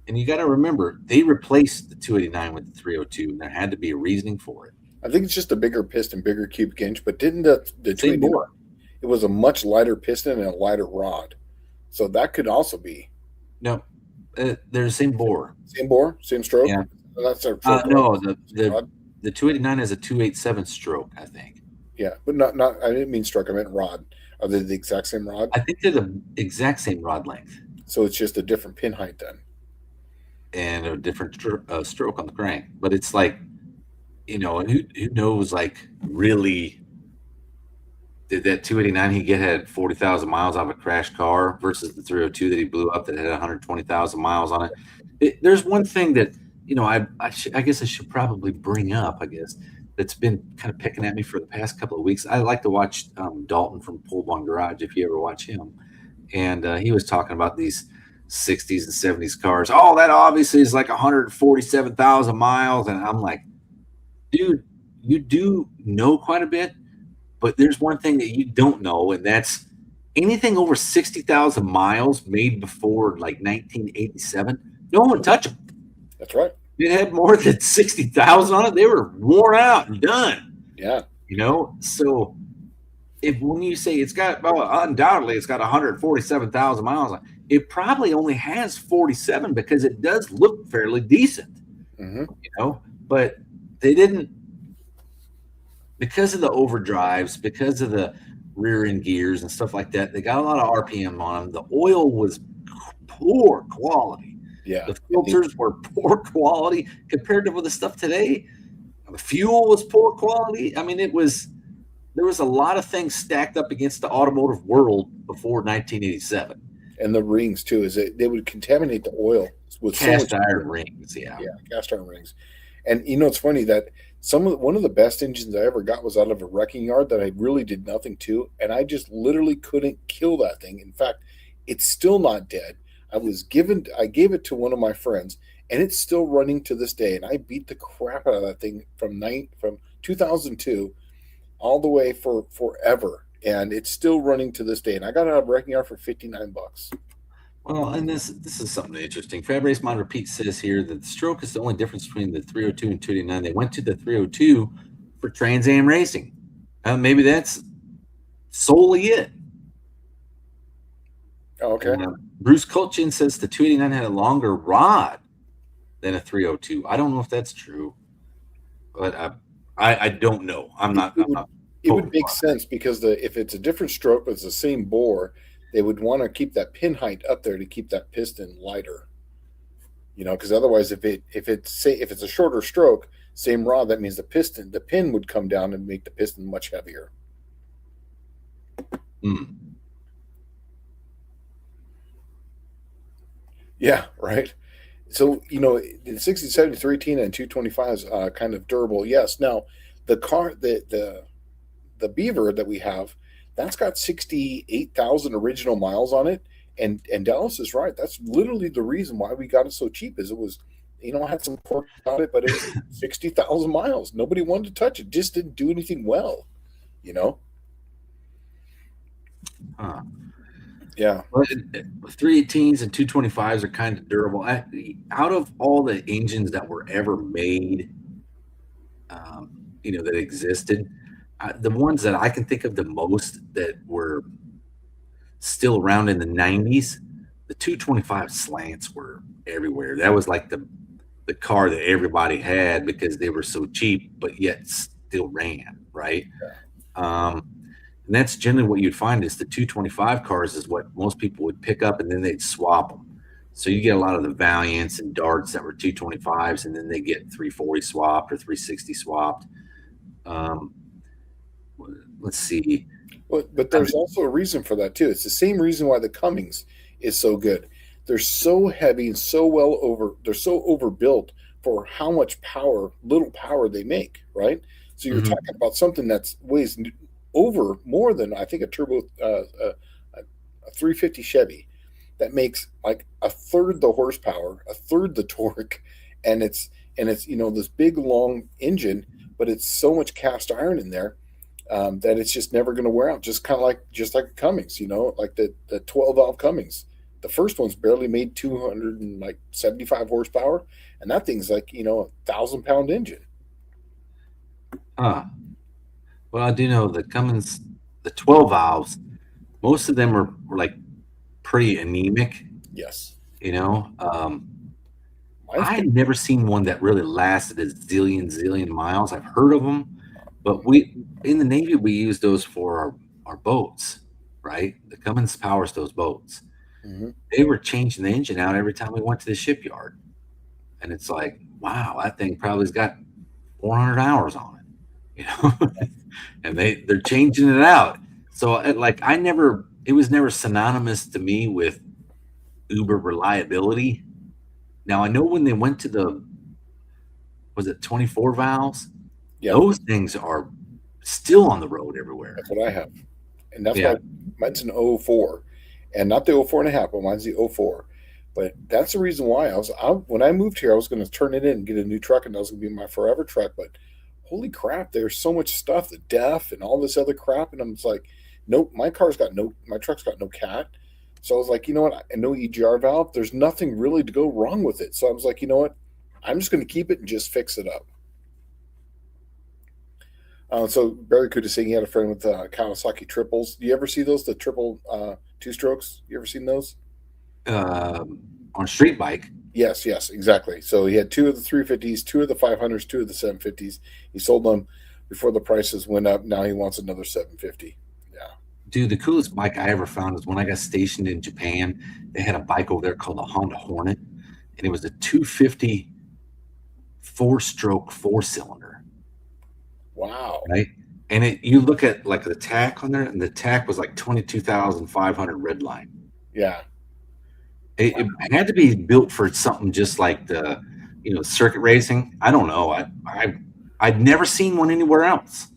And you got to remember, they replaced the 289 with the 302, and there had to be a reasoning for it. I think it's just a bigger piston, bigger cubic inch, but didn't the 289, it was a much lighter piston and a lighter rod. So that could also be. No, they're the same bore. Same bore? Same stroke? Yeah. So that's a no, the 289 is a 287 stroke, I think. Yeah, but not I didn't mean stroke, I meant rod. Are they the exact same rod? I think they're the exact same rod length. So it's just a different pin height then. And a different stroke on the crank. But it's like, who knows, like, really, did that 289 he had 40,000 miles out of a crashed car versus the 302 that he blew up that had 120,000 miles on it? There's one thing that, I guess I should probably bring up, that's been kind of picking at me for the past couple of weeks. I like to watch Dalton from Pole Barn Garage, if you ever watch him. And he was talking about these 60s and 70s cars. Oh, that obviously is like 147,000 miles. And I'm like, dude, you do know quite a bit, but there's one thing that you don't know, and that's anything over 60,000 miles made before like 1987, no one would touch them. That's right. It had more than 60,000 on it. They were worn out and done. Yeah. So when you say it's got, undoubtedly it's got 147,000 miles on it, it probably only has 47 because it does look fairly decent. Mm-hmm. But they didn't, because of the overdrives, because of the rear end gears and stuff like that, they got a lot of RPM on them. The oil was poor quality. Yeah. The filters were poor quality compared to the stuff today. The fuel was poor quality. I mean, there was a lot of things stacked up against the automotive world before 1987. And the rings too, they would contaminate the oil with cast iron rings. Yeah, cast iron rings. And it's funny that one of the best engines I ever got was out of a wrecking yard that I really did nothing to, and I just literally couldn't kill that thing. In fact, it's still not dead. I gave it to one of my friends, and it's still running to this day. And I beat the crap out of that thing from 2002 all the way for forever, and it's still running to this day. And I got it out of Wrecking Yard for $59. Well, and this is something interesting. Fab Race Monitor Pete says here that the stroke is the only difference between the 302 and 289. They went to the 302 for Trans Am racing. Maybe that's solely it. Okay. Bruce Colchin says the 289 had a longer rod than a 302. I don't know if that's true, but I don't know. It would make sense because if it's a different stroke, but it's the same bore, they would want to keep that pin height up there to keep that piston lighter. Because otherwise, if it's a shorter stroke, same rod, that means the pin would come down and make the piston much heavier. Mm. Yeah, right. So, the 60, 70, 318 and 225 is kind of durable. Yes. Now, the car, the Beaver that we have, that's got 68,000 original miles on it. And Dallas is right. That's literally the reason why we got it so cheap is it was, I had some quirks about it, but it was 60,000 miles. Nobody wanted to touch it. Just didn't do anything well, Huh. Yeah. Well, 318s and 225s are kind of durable. Out of all the engines that were ever made, that existed, the ones that I can think of the most that were still around in the 90s, the 225 slants were everywhere. That was like the car that everybody had because they were so cheap, but yet still ran, right? Yeah. And that's generally what you'd find is the 225 cars is what most people would pick up and then they'd swap them. So you get a lot of the Valiants and Darts that were 225s and then they get 340 swapped or 360 swapped. Let's see. But there's also a reason for that too. It's the same reason why the Cummins is so good. They're so heavy and they're so overbuilt for how much little power they make, right? So you're talking about something that weighs over more than I think a turbo, a 350 Chevy that makes like a third the horsepower, a third the torque, and it's this big long engine, but it's so much cast iron in there that it's just never going to wear out. Just like a Cummins, like the 12 valve Cummins. The first one's barely made 275 horsepower, and that thing's like 1,000-pound engine. Well, I do know the Cummins, the 12 valves, most of them were like pretty anemic. Yes. I've never seen one that really lasted a zillion miles. I've heard of them, but in the Navy, we use those for our boats, right? The Cummins powers those boats. Mm-hmm. They were changing the engine out every time we went to the shipyard. And it's like, wow, that thing probably's got 400 hours on it, and they're changing it out. So it was never synonymous to me with uber reliability. Now I know when they went to was it 24 valves? Yeah. Those things are still on the road everywhere. That's what I have. And that's why mine's an 04. And not the 04.5, but mine's the 04. But that's the reason why when I moved here, I was going to turn it in and get a new truck, and that was going to be my forever truck. But holy crap, there's so much stuff, the DEF and all this other crap. And I'm just like, nope, my truck's got no cat. So I was like, you know what? No EGR valve. There's nothing really to go wrong with it. So I was like, you know what? I'm just going to keep it and just fix it up. So Barry Kuda saying he had a friend with Kawasaki triples. Do you ever see those? The triple two strokes? You ever seen those? On a street bike. Yes, exactly. So he had 2 of the 350s, 2 of the 500s, 2 of the 750s. He sold them before the prices went up. Now he wants another 750. Yeah. Dude, the coolest bike I ever found was when I got stationed in Japan. They had a bike over there called the Honda Hornet, and it was a 250 4-stroke 4-cylinder. Wow. Right? And you look at like the tack on there, and the tack was like 22,500 red line. Yeah. It had to be built for something just like the, circuit racing. I don't know. I've never seen one anywhere else.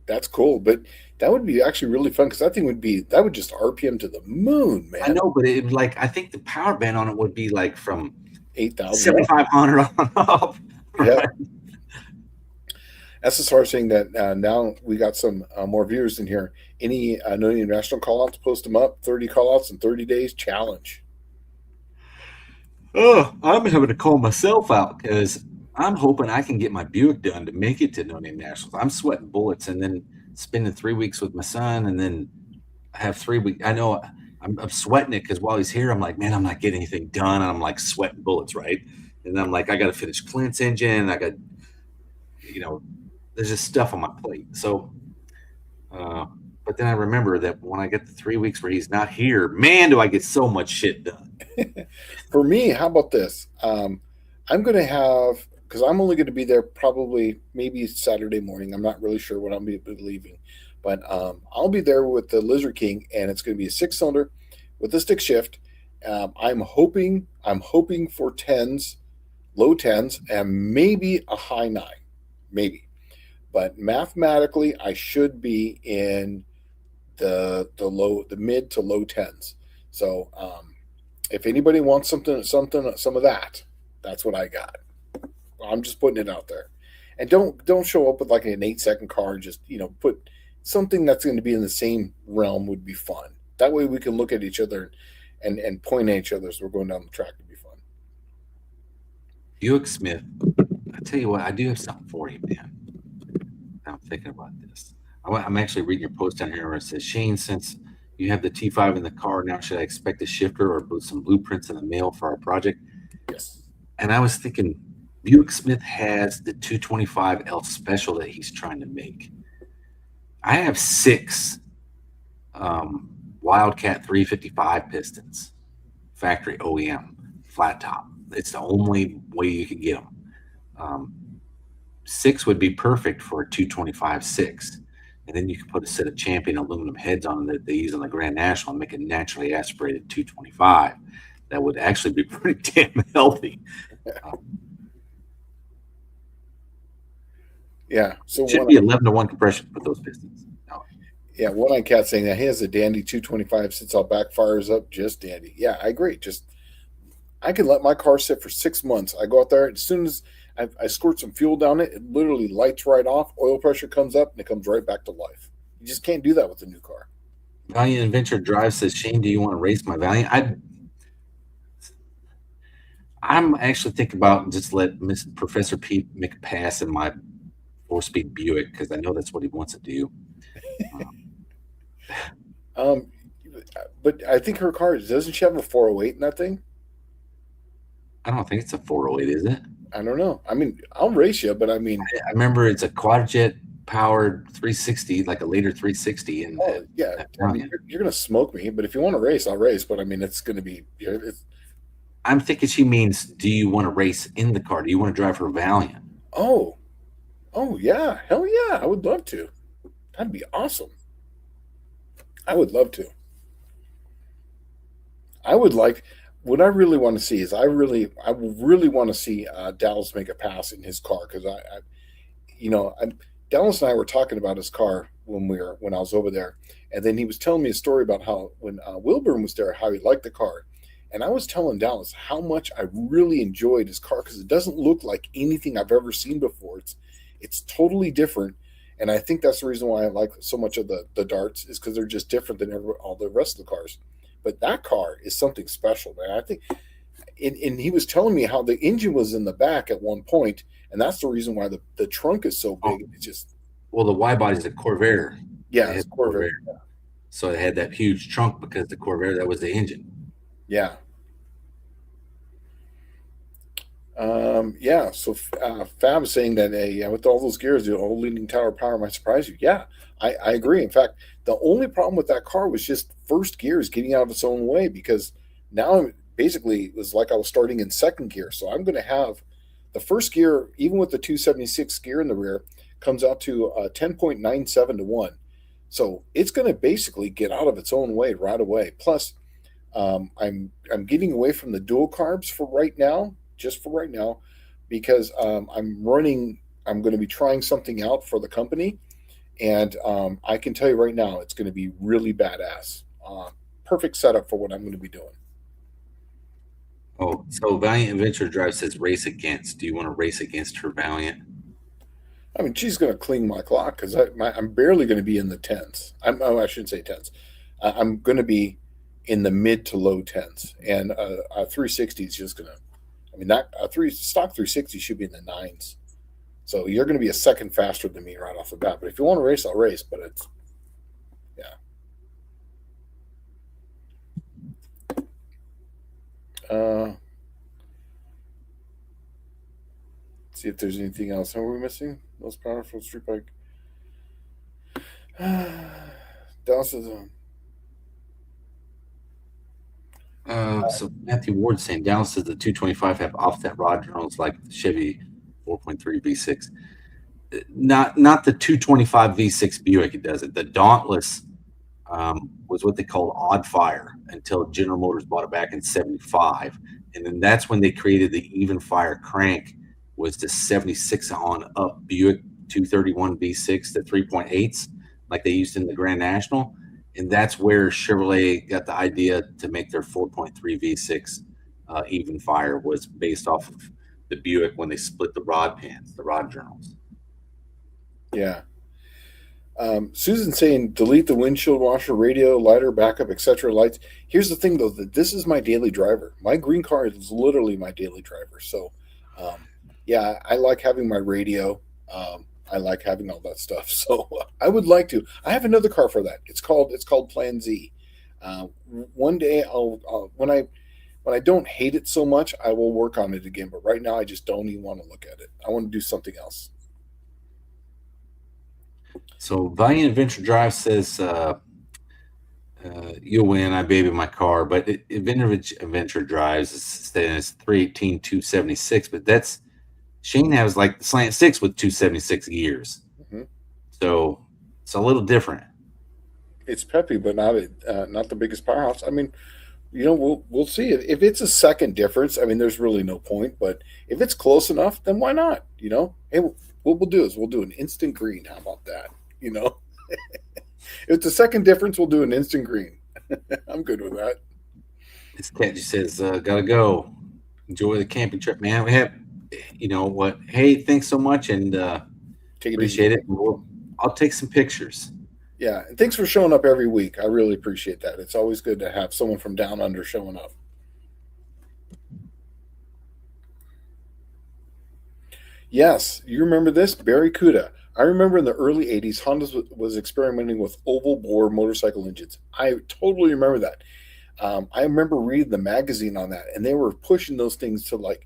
That's cool, but that would be actually really fun because that would just RPM to the moon, man. I know, but I think the power band on it would be like from 8,000, 7,500 on up. Yeah. SSR saying that now we got some more viewers in here. Any No Name National callouts, post them up. 30 callouts in 30 days challenge. Oh, I'm having to call myself out because I'm hoping I can get my Buick done to make it to No Name Nationals. I'm sweating bullets and then spending 3 weeks with my son, and then I have 3 weeks. I know I'm sweating it because while he's here, I'm like, man, I'm not getting anything done, and I'm like sweating bullets, right? And then I'm like, I got to finish Clint's engine. I got, there's just stuff on my plate. So, but then I remember that when I get the 3 weeks where he's not here, man, do I get so much shit done. For me, how about this? I'm going to have, because I'm only going to be there probably maybe Saturday morning. I'm not really sure when I'll be leaving, but I'll be there with the Lizard King, and it's going to be a 6-cylinder with a stick shift. I'm hoping for tens, low tens, and maybe a high 9, maybe. But mathematically, I should be in the mid to low tens. So if anybody wants some of that, that's what I got. I'm just putting it out there. And don't show up with like an 8-second car. Just put something that's going to be in the same realm would be fun. That way we can look at each other and point at each other as we're going down the track. It'd be fun. Buick Smith, I tell you what, I do have something for you, man. I'm thinking about this. I'm actually reading your post down here where it says, Shane, since you have the T5 in the car, now should I expect a shifter or some blueprints in the mail for our project? Yes. And I was thinking, Buick Smith has the 225L special that he's trying to make. I have 6 Wildcat 355 pistons, factory OEM, flat top. It's the only way you can get them. 6 would be perfect for a 225-6. And then you can put a set of Champion aluminum heads on that they use on the Grand National and make a naturally aspirated 225. That would actually be pretty damn healthy. Yeah. So it should be 11-to-1 compression with those pistons. No. Yeah, One-Eye Cat saying that he has a dandy 225, sits out back, fires up, just dandy. Yeah, I agree. I can let my car sit for 6 months. I go out there, as soon as I squirt some fuel down it, it literally lights right off, oil pressure comes up, and it comes right back to life. You just can't do that with a new car. Valiant Adventure Drive says, Shane, do you want to race my Valiant? I'm actually thinking about just let Professor Pete make a pass in my 4-speed Buick because I know that's what he wants to do. But I think her car, doesn't she have a 408 in that thing? I don't think it's a 408, is it? I don't know. I mean, I'll race you, but I mean, I remember it's a quad-jet powered 360, like a later 360. And yeah, I mean, you're going to smoke me, but if you want to race, I'll race. But I mean, it's going to be. I'm thinking she means, do you want to race in the car? Do you want to drive her Valiant? Oh yeah, hell yeah, I would love to. That'd be awesome. I would love to. I would like. What I really want to see is I really want to see Dallas make a pass in his car because Dallas and I were talking about his car when I was over there, and then he was telling me a story about how when Wilburn was there, how he liked the car, and I was telling Dallas how much I really enjoyed his car because it doesn't look like anything I've ever seen before. It's totally different, and I think that's the reason why I like so much of the darts is because they're just different than all the rest of the cars. But that car is something special, man. I think, and he was telling me how the engine was in the back at one point, and that's the reason why the trunk is so big. It's just the Y body is a Corvair. Yeah, it's Corvair. So it had that huge trunk because the Corvair, that was the engine. Yeah. So Fab is saying that with all those gears, the old leaning tower power might surprise you. Yeah, I agree. In fact, the only problem with that car was just first gears getting out of its own way because now basically it was like I was starting in second gear. So I'm going to have the first gear, even with the 276 gear in the rear, comes out to 10.97 to 1. So it's going to basically get out of its own way right away. Plus, I'm getting away from the dual carbs for right now, because I'm going to be trying something out for the company. And I can tell you right now, it's going to be really badass. Perfect setup for what I'm going to be doing. Oh, so Valiant Adventure Drive says race against. Do you want to race against her Valiant? I mean, she's going to clean my clock because I'm barely going to be in the tens. I shouldn't say tens. I'm going to be in the mid to low tens, and a 360 is just going to. I mean, that a three stock 360 should be in the nines. So you're going to be a second faster than me right off the bat. But if you want to race, I'll race. But it's yeah. See if there's anything else. Are we missing? Most powerful street bike. Dallas is So Matthew Ward saying Dallas says the 225 have offset rod journals like the Chevy 4.3 V6. Not the 225 V6 Buick. It does it. The Dauntless was what they called odd fire until General Motors bought it back in '75, and then that's when they created the even fire crank. Was the 76 on up Buick 231 V6, the 3.8s, like they used in the Grand National. And that's where Chevrolet got the idea to make their 4.3 V6 even fire, was based off of the Buick when they split the rod pans, the rod journals. yeah. Susan saying delete the windshield washer, radio, lighter, backup, etc. lights. Here's the thing though, that this is my daily driver. My green car is literally my daily driver. So yeah, I like having my radio. I like having all that stuff. So I would like to. I have another car for that. It's called Plan Z. One day when I don't hate it so much, I will work on it again. But right now, I just don't even want to look at it. I want to do something else. So Valiant Adventure Drive says you'll win. I baby my car, but Adventure Drives is saying it's 318 276, but that's Shane has like the slant six with 276 gears. Mm-hmm. So it's a little different. It's peppy, but not the biggest powerhouse. I mean, we'll see it. If it's a second difference, I mean, there's really no point. But if it's close enough, then why not? Hey, what we'll do is we'll do an instant green. How about that? If it's a second difference, we'll do an instant green. I'm good with that. This cat just says, gotta go. Enjoy the camping trip, man. We have, what? Hey, thanks so much, and appreciate it. I'll take some pictures. Yeah, and thanks for showing up every week. I really appreciate that. It's always good to have someone from down under showing up. Yes, you remember this? Barracuda. I remember in the early 80s, Honda was experimenting with oval bore motorcycle engines. I totally remember that. I remember reading the magazine on that, and they were pushing those things to like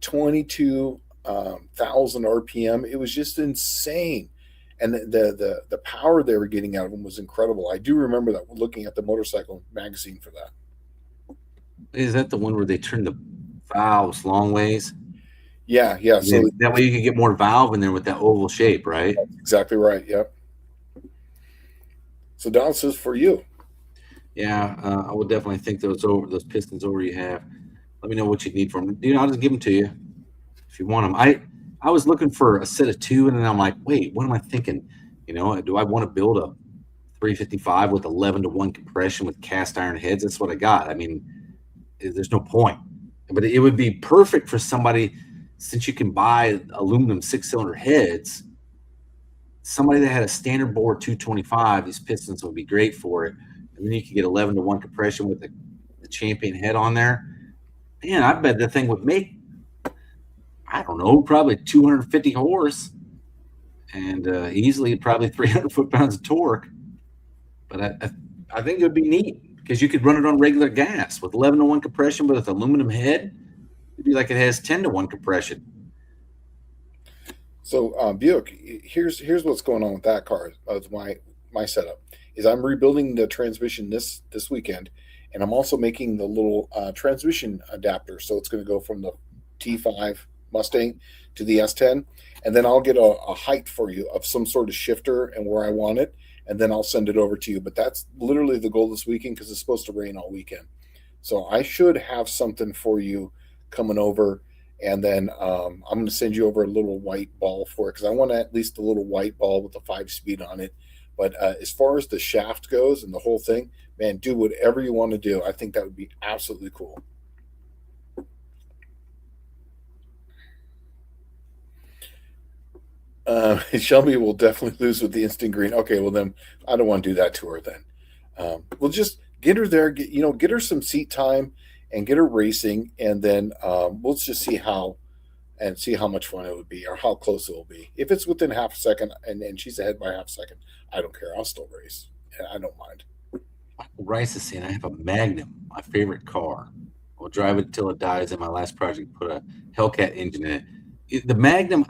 22,000 RPM. It was just insane. And the power they were getting out of them was incredible. I do remember that, looking at the motorcycle magazine for that. Is that the one where they turn the valves long ways? Yeah. So that way you can get more valve in there with that oval shape, right? That's exactly right. Yep. So Dallas is for you. Yeah, I would definitely think those pistons over you have. Let me know what you need from them. I'll just give them to you if you want them. I was looking for a set of two, and then I'm like, wait, what am I thinking? Do I want to build a 355 with 11-to-1 compression with cast iron heads? That's what I got. I mean, there's no point. But it would be perfect for somebody, since you can buy aluminum 6-cylinder heads. Somebody that had a standard bore 225, these pistons would be great for it. And then you could get 11-to-1 compression with the Champion head on there. Man, I bet that thing would make, I don't know, probably 250 horse and easily probably 300 foot-pounds of torque. But I think it would be neat because you could run it on regular gas with 11-to-1 compression with an aluminum head. It'd be like it has 10-to-1 compression. So Buick, here's what's going on with that car. My setup is I'm rebuilding the transmission this weekend, and I'm also making the little transmission adapter. So it's going to go from the T5 Mustang to the S10, and then I'll get a height for you of some sort of shifter and where I want it, and then I'll send it over to you. But that's literally the goal this weekend because it's supposed to rain all weekend. So I should have something for you coming over, and then I'm going to send you over a little white ball for it because I want at least a little white ball with a 5-speed on it. But as far as the shaft goes and the whole thing, man, do whatever you want to do. I think that would be absolutely cool. Shelby will definitely lose with the instant green. Okay, well then I don't want to do that to her then. We'll just get her there, get her some seat time and get her racing, and then we'll just see how much fun it would be or how close it will be. If it's within half a second and she's ahead by half a second, I don't care. I'll still race. I don't mind. Michael Rice is saying I have a Magnum, my favorite car. I'll drive it till it dies. In my last project, put a Hellcat engine in it. The Magnum,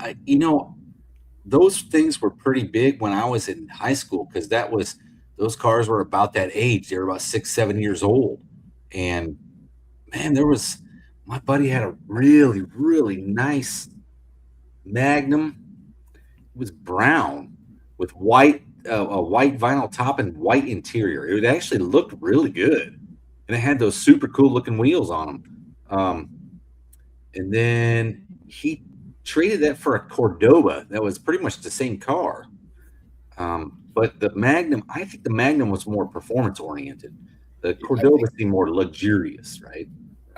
those things were pretty big when I was in high school because those cars were about that age. They were about 6-7 years old, and man, my buddy had a really, really nice Magnum. It was brown with a white vinyl top and white interior. It actually looked really good, and it had those super cool looking wheels on them. And then he traded that for a Cordoba that was pretty much the same car. But the Magnum, I think the Magnum was more performance oriented. The Cordoba seemed more luxurious, right?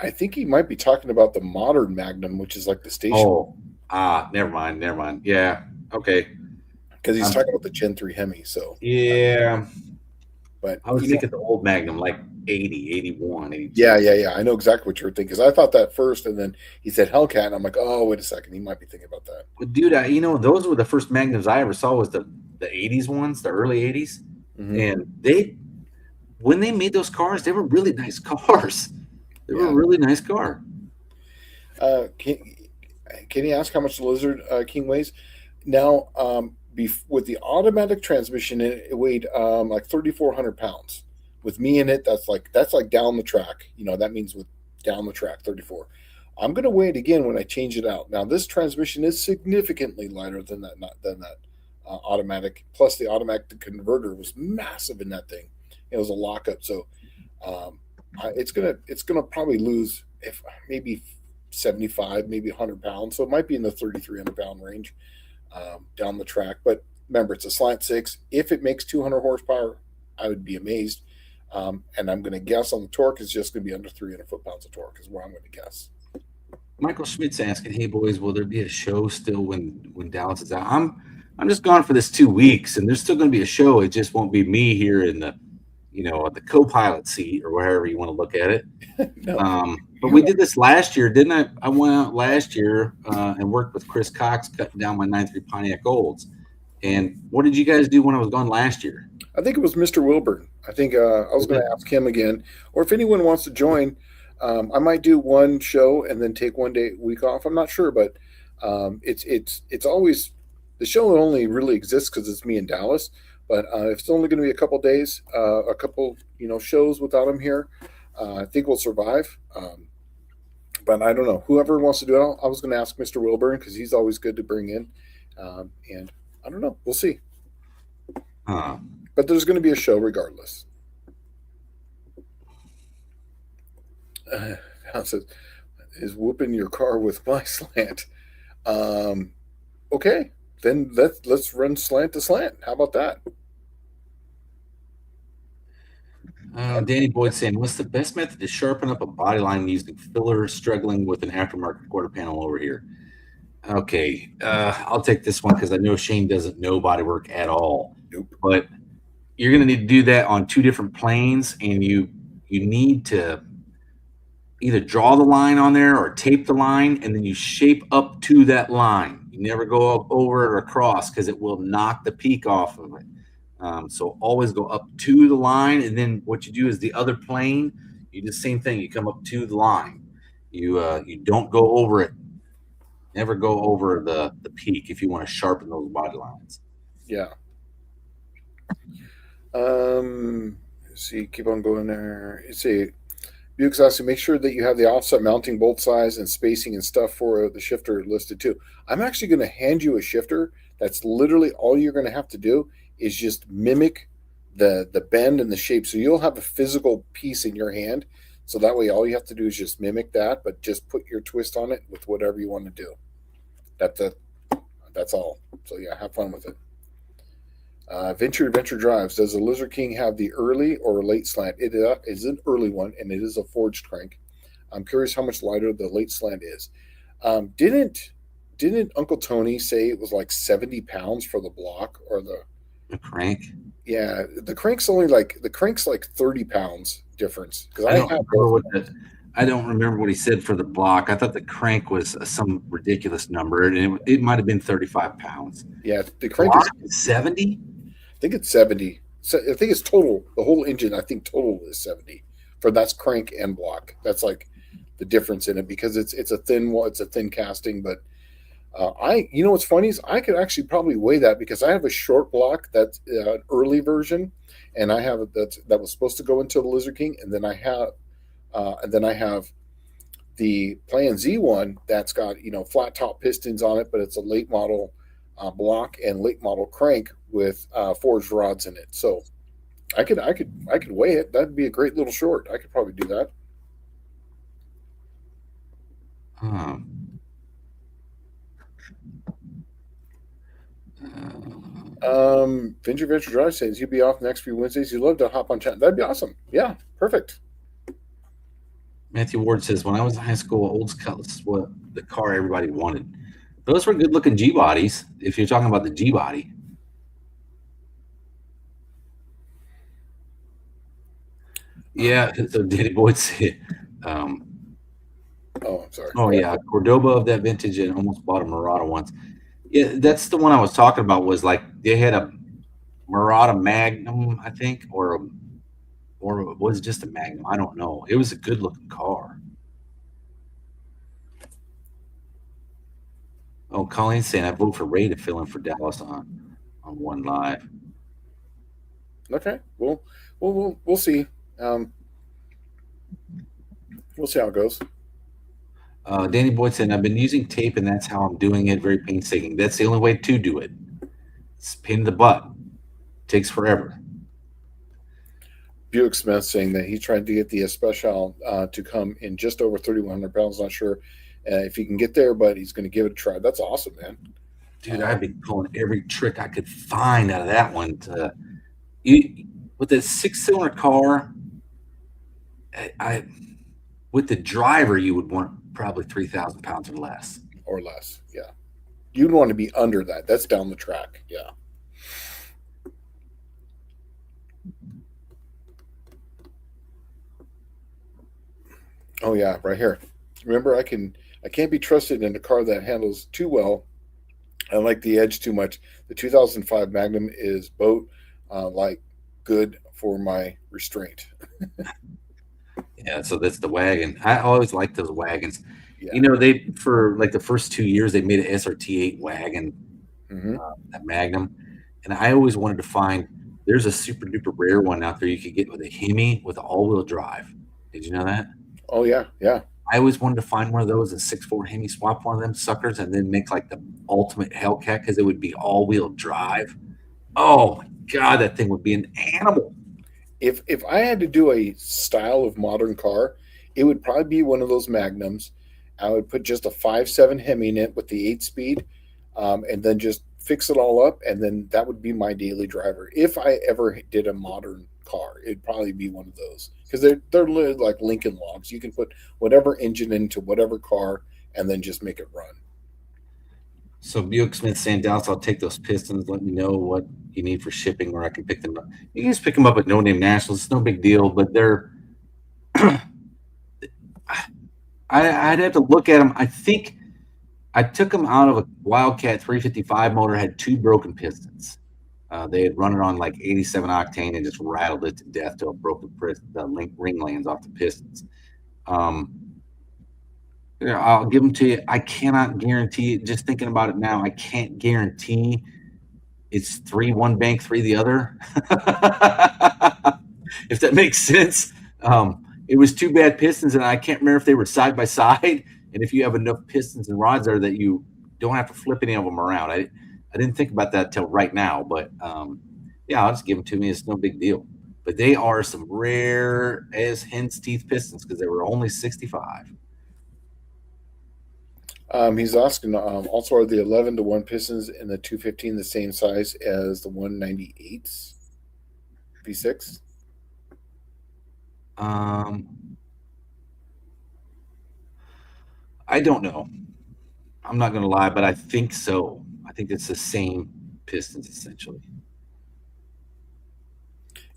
I think he might be talking about the modern Magnum, which is like the station. Oh, never mind. Yeah, okay. Because he's talking about the Gen 3 Hemi, so. Yeah. But I was thinking the old Magnum, like 80, 81, 82. Yeah. I know exactly what you were thinking. Because I thought that first, and then he said Hellcat, and I'm like, oh, wait a second. He might be thinking about that. But dude, those were the first Magnums I ever saw was the 80s ones, the early 80s. Mm-hmm. And when they made those cars, they were really nice cars. They were a really nice car. Can you ask how much the Lizard King weighs? Now, with the automatic transmission, it weighed like 3,400 pounds. With me in it, that's like down the track. That means with down the track, 34. I'm going to weigh it again when I change it out. Now, this transmission is significantly lighter than that automatic. Plus, the automatic converter was massive in that thing. It was a lockup, so it's gonna probably lose if maybe 75, maybe 100 pounds. So it might be in the 3,300 pound range down the track. But remember, it's a slant six. If it makes 200 horsepower, I would be amazed. And I'm going to guess on the torque, it's just going to be under 300 foot-pounds of torque is where I'm going to guess. Michael Schmidt's asking, hey, boys, will there be a show still when Dallas is out? I'm just gone for this 2 weeks, and there's still going to be a show. It just won't be me here in the co-pilot seat or wherever you want to look at it. No. But we did this last year, didn't I? I went out last year and worked with Chris Cox cutting down my 9.3 Pontiac Golds. And what did you guys do when I was gone last year? I think it was Mr. Wilburn. I think I was going to ask him again. Or if anyone wants to join, I might do one show and then take 1 week off. I'm not sure, but it's always the show only really exists because it's me in Dallas. But if it's only going to be a couple days, a couple shows without him here, I think we'll survive. But I don't know. Whoever wants to do it, I was going to ask Mr. Wilburn because he's always good to bring in. And I don't know. We'll see. But there's going to be a show regardless. Says, is whooping your car with my slant. Okay. Then let's run slant to slant. How about that? Danny Boyd saying, what's the best method to sharpen up a body line using filler, struggling with an aftermarket quarter panel over here? Okay, I'll take this one because I know Shane doesn't know body work at all. Nope. But you're going to need to do that on two different planes, and you need to either draw the line on there or tape the line, and then you shape up to that line. You never go up over it or across because it will knock the peak off of it. So always go up to the line, and then what you do is the other plane, you do the same thing. You come up to the line. You don't go over it. Never go over the peak if you want to sharpen those body lines. Yeah. Let's see, keep on going there. Let's see. Buick's asking, make sure that you have the offset mounting bolt size and spacing and stuff for the shifter listed too. I'm actually going to hand you a shifter. That's literally all you're going to have to do is just mimic the bend and the shape. So you'll have a physical piece in your hand. So that way all you have to do is just mimic that, but just put your twist on it with whatever you want to do. That's all. So yeah, have fun with it. Venture Drives. Does the Lizard King have the early or late slant? It is an early one, and it is a forged crank. I'm curious how much lighter the late slant is. Didn't didn't Uncle Tony say it was like 70 pounds for the block or The crank. yeah, the crank's like 30 pounds difference because I I don't have remember both. what the I don't remember what he said for the block. I thought the crank was some ridiculous number, and it might have been 35 pounds. Yeah, the crank Block is, is 70. I think it's 70. So I think it's total. The whole engine, I think total is 70 for that's crank and block. That's like the difference in it because it's a thin it's a thin casting. But you know what's funny is I could actually probably weigh that because I have a short block that's an early version, and I have that was supposed to go into the Lizard King, and then I have the Plan Z one that's got flat top pistons on it, but it's a late model block and late model crank with forged rods in it. So I could weigh it. That'd be a great little short. I could probably do that. Um, Venture Venture Drive says you'll be off the next few Wednesdays. You'd love to hop on chat. That'd be awesome. Yeah, perfect. Matthew Ward says, when I was in high school, Olds Cutlass was the car everybody wanted. Those were good looking G bodies. If you're talking about the G body. Yeah. So Danny Boyd said, Oh, I'm sorry. oh yeah, Cordoba of that vintage and almost bought a Murata once. Yeah, that's the one I was talking about. Was like they had a Murata Magnum, I think, or was it just a Magnum? I don't know. It was a good looking car. Oh, Colleen's saying I vote for Ray to fill in for Dallas on One Live. Okay. Well, we'll see. We'll see how it goes. Danny Boyd said, I've been using tape and that's how I'm doing it. Very painstaking. That's the only way to do it. It's a pain in the butt. Takes forever. Buick Smith saying that he's trying to get the Especial to come in just over 3,100 pounds. Not sure if he can get there, but he's going to give it a try. That's awesome, man. Dude, I've been pulling every trick I could find out of that one. With a 6-cylinder car, with the driver, you would want probably 3,000 pounds or less. Or less, yeah. You'd want to be under that. That's down the track, yeah. Oh yeah, right here. Remember, I can't be trusted in a car that handles too well. I like the edge too much. The 2005 Magnum is boat like good for my restraint. Yeah, so that's the wagon. I always liked those wagons. Yeah. You know, they for like the first 2 years they made an SRT8 wagon, Mm-hmm. that Magnum, and I always wanted to find. There's a super duper rare one out there you could get with a Hemi with all-wheel drive. Did you know that? Oh yeah, yeah. I always wanted to find one of those, a 6.4 Hemi, swap one of them suckers, and then make like the ultimate Hellcat because it would be all-wheel drive. Oh my god, that thing would be an animal. If I had to do a style of modern car, it would probably be one of those Magnums. I would put just a 5.7 Hemi in it with the 8-speed, and then just fix it all up, and then that would be my daily driver. If I ever did a modern car, it'd probably be one of those because they're literally like Lincoln Logs. You can put whatever engine into whatever car and then just make it run. So Buick Smith saying, Dallas, I'll take those pistons. Let me know what you need for shipping where I can pick them up. You can just pick them up at No Name Nationals. It's no big deal, but they're I'd have to look at them. I think I took them out of a Wildcat 355 motor, had 2 broken pistons. They had run it on like 87 octane and just rattled it to death till it broke the ring lands off the pistons. I'll give them to you. I cannot guarantee it. Just thinking about it now, I can't guarantee it's 3 one bank, 3 the other. If that makes sense. It was 2 bad pistons, and I can't remember if they were side by side. And if you have enough pistons and rods there that you don't have to flip any of them around. I didn't think about that till right now, but yeah, I'll just give them to me. It's no big deal. But they are some rare as hen's teeth pistons because they were only 65. He's asking also, are the 11-to-1 pistons in the 215 the same size as the 198s V6? I don't know. I'm not going to lie, but I think so. I think it's the same pistons essentially.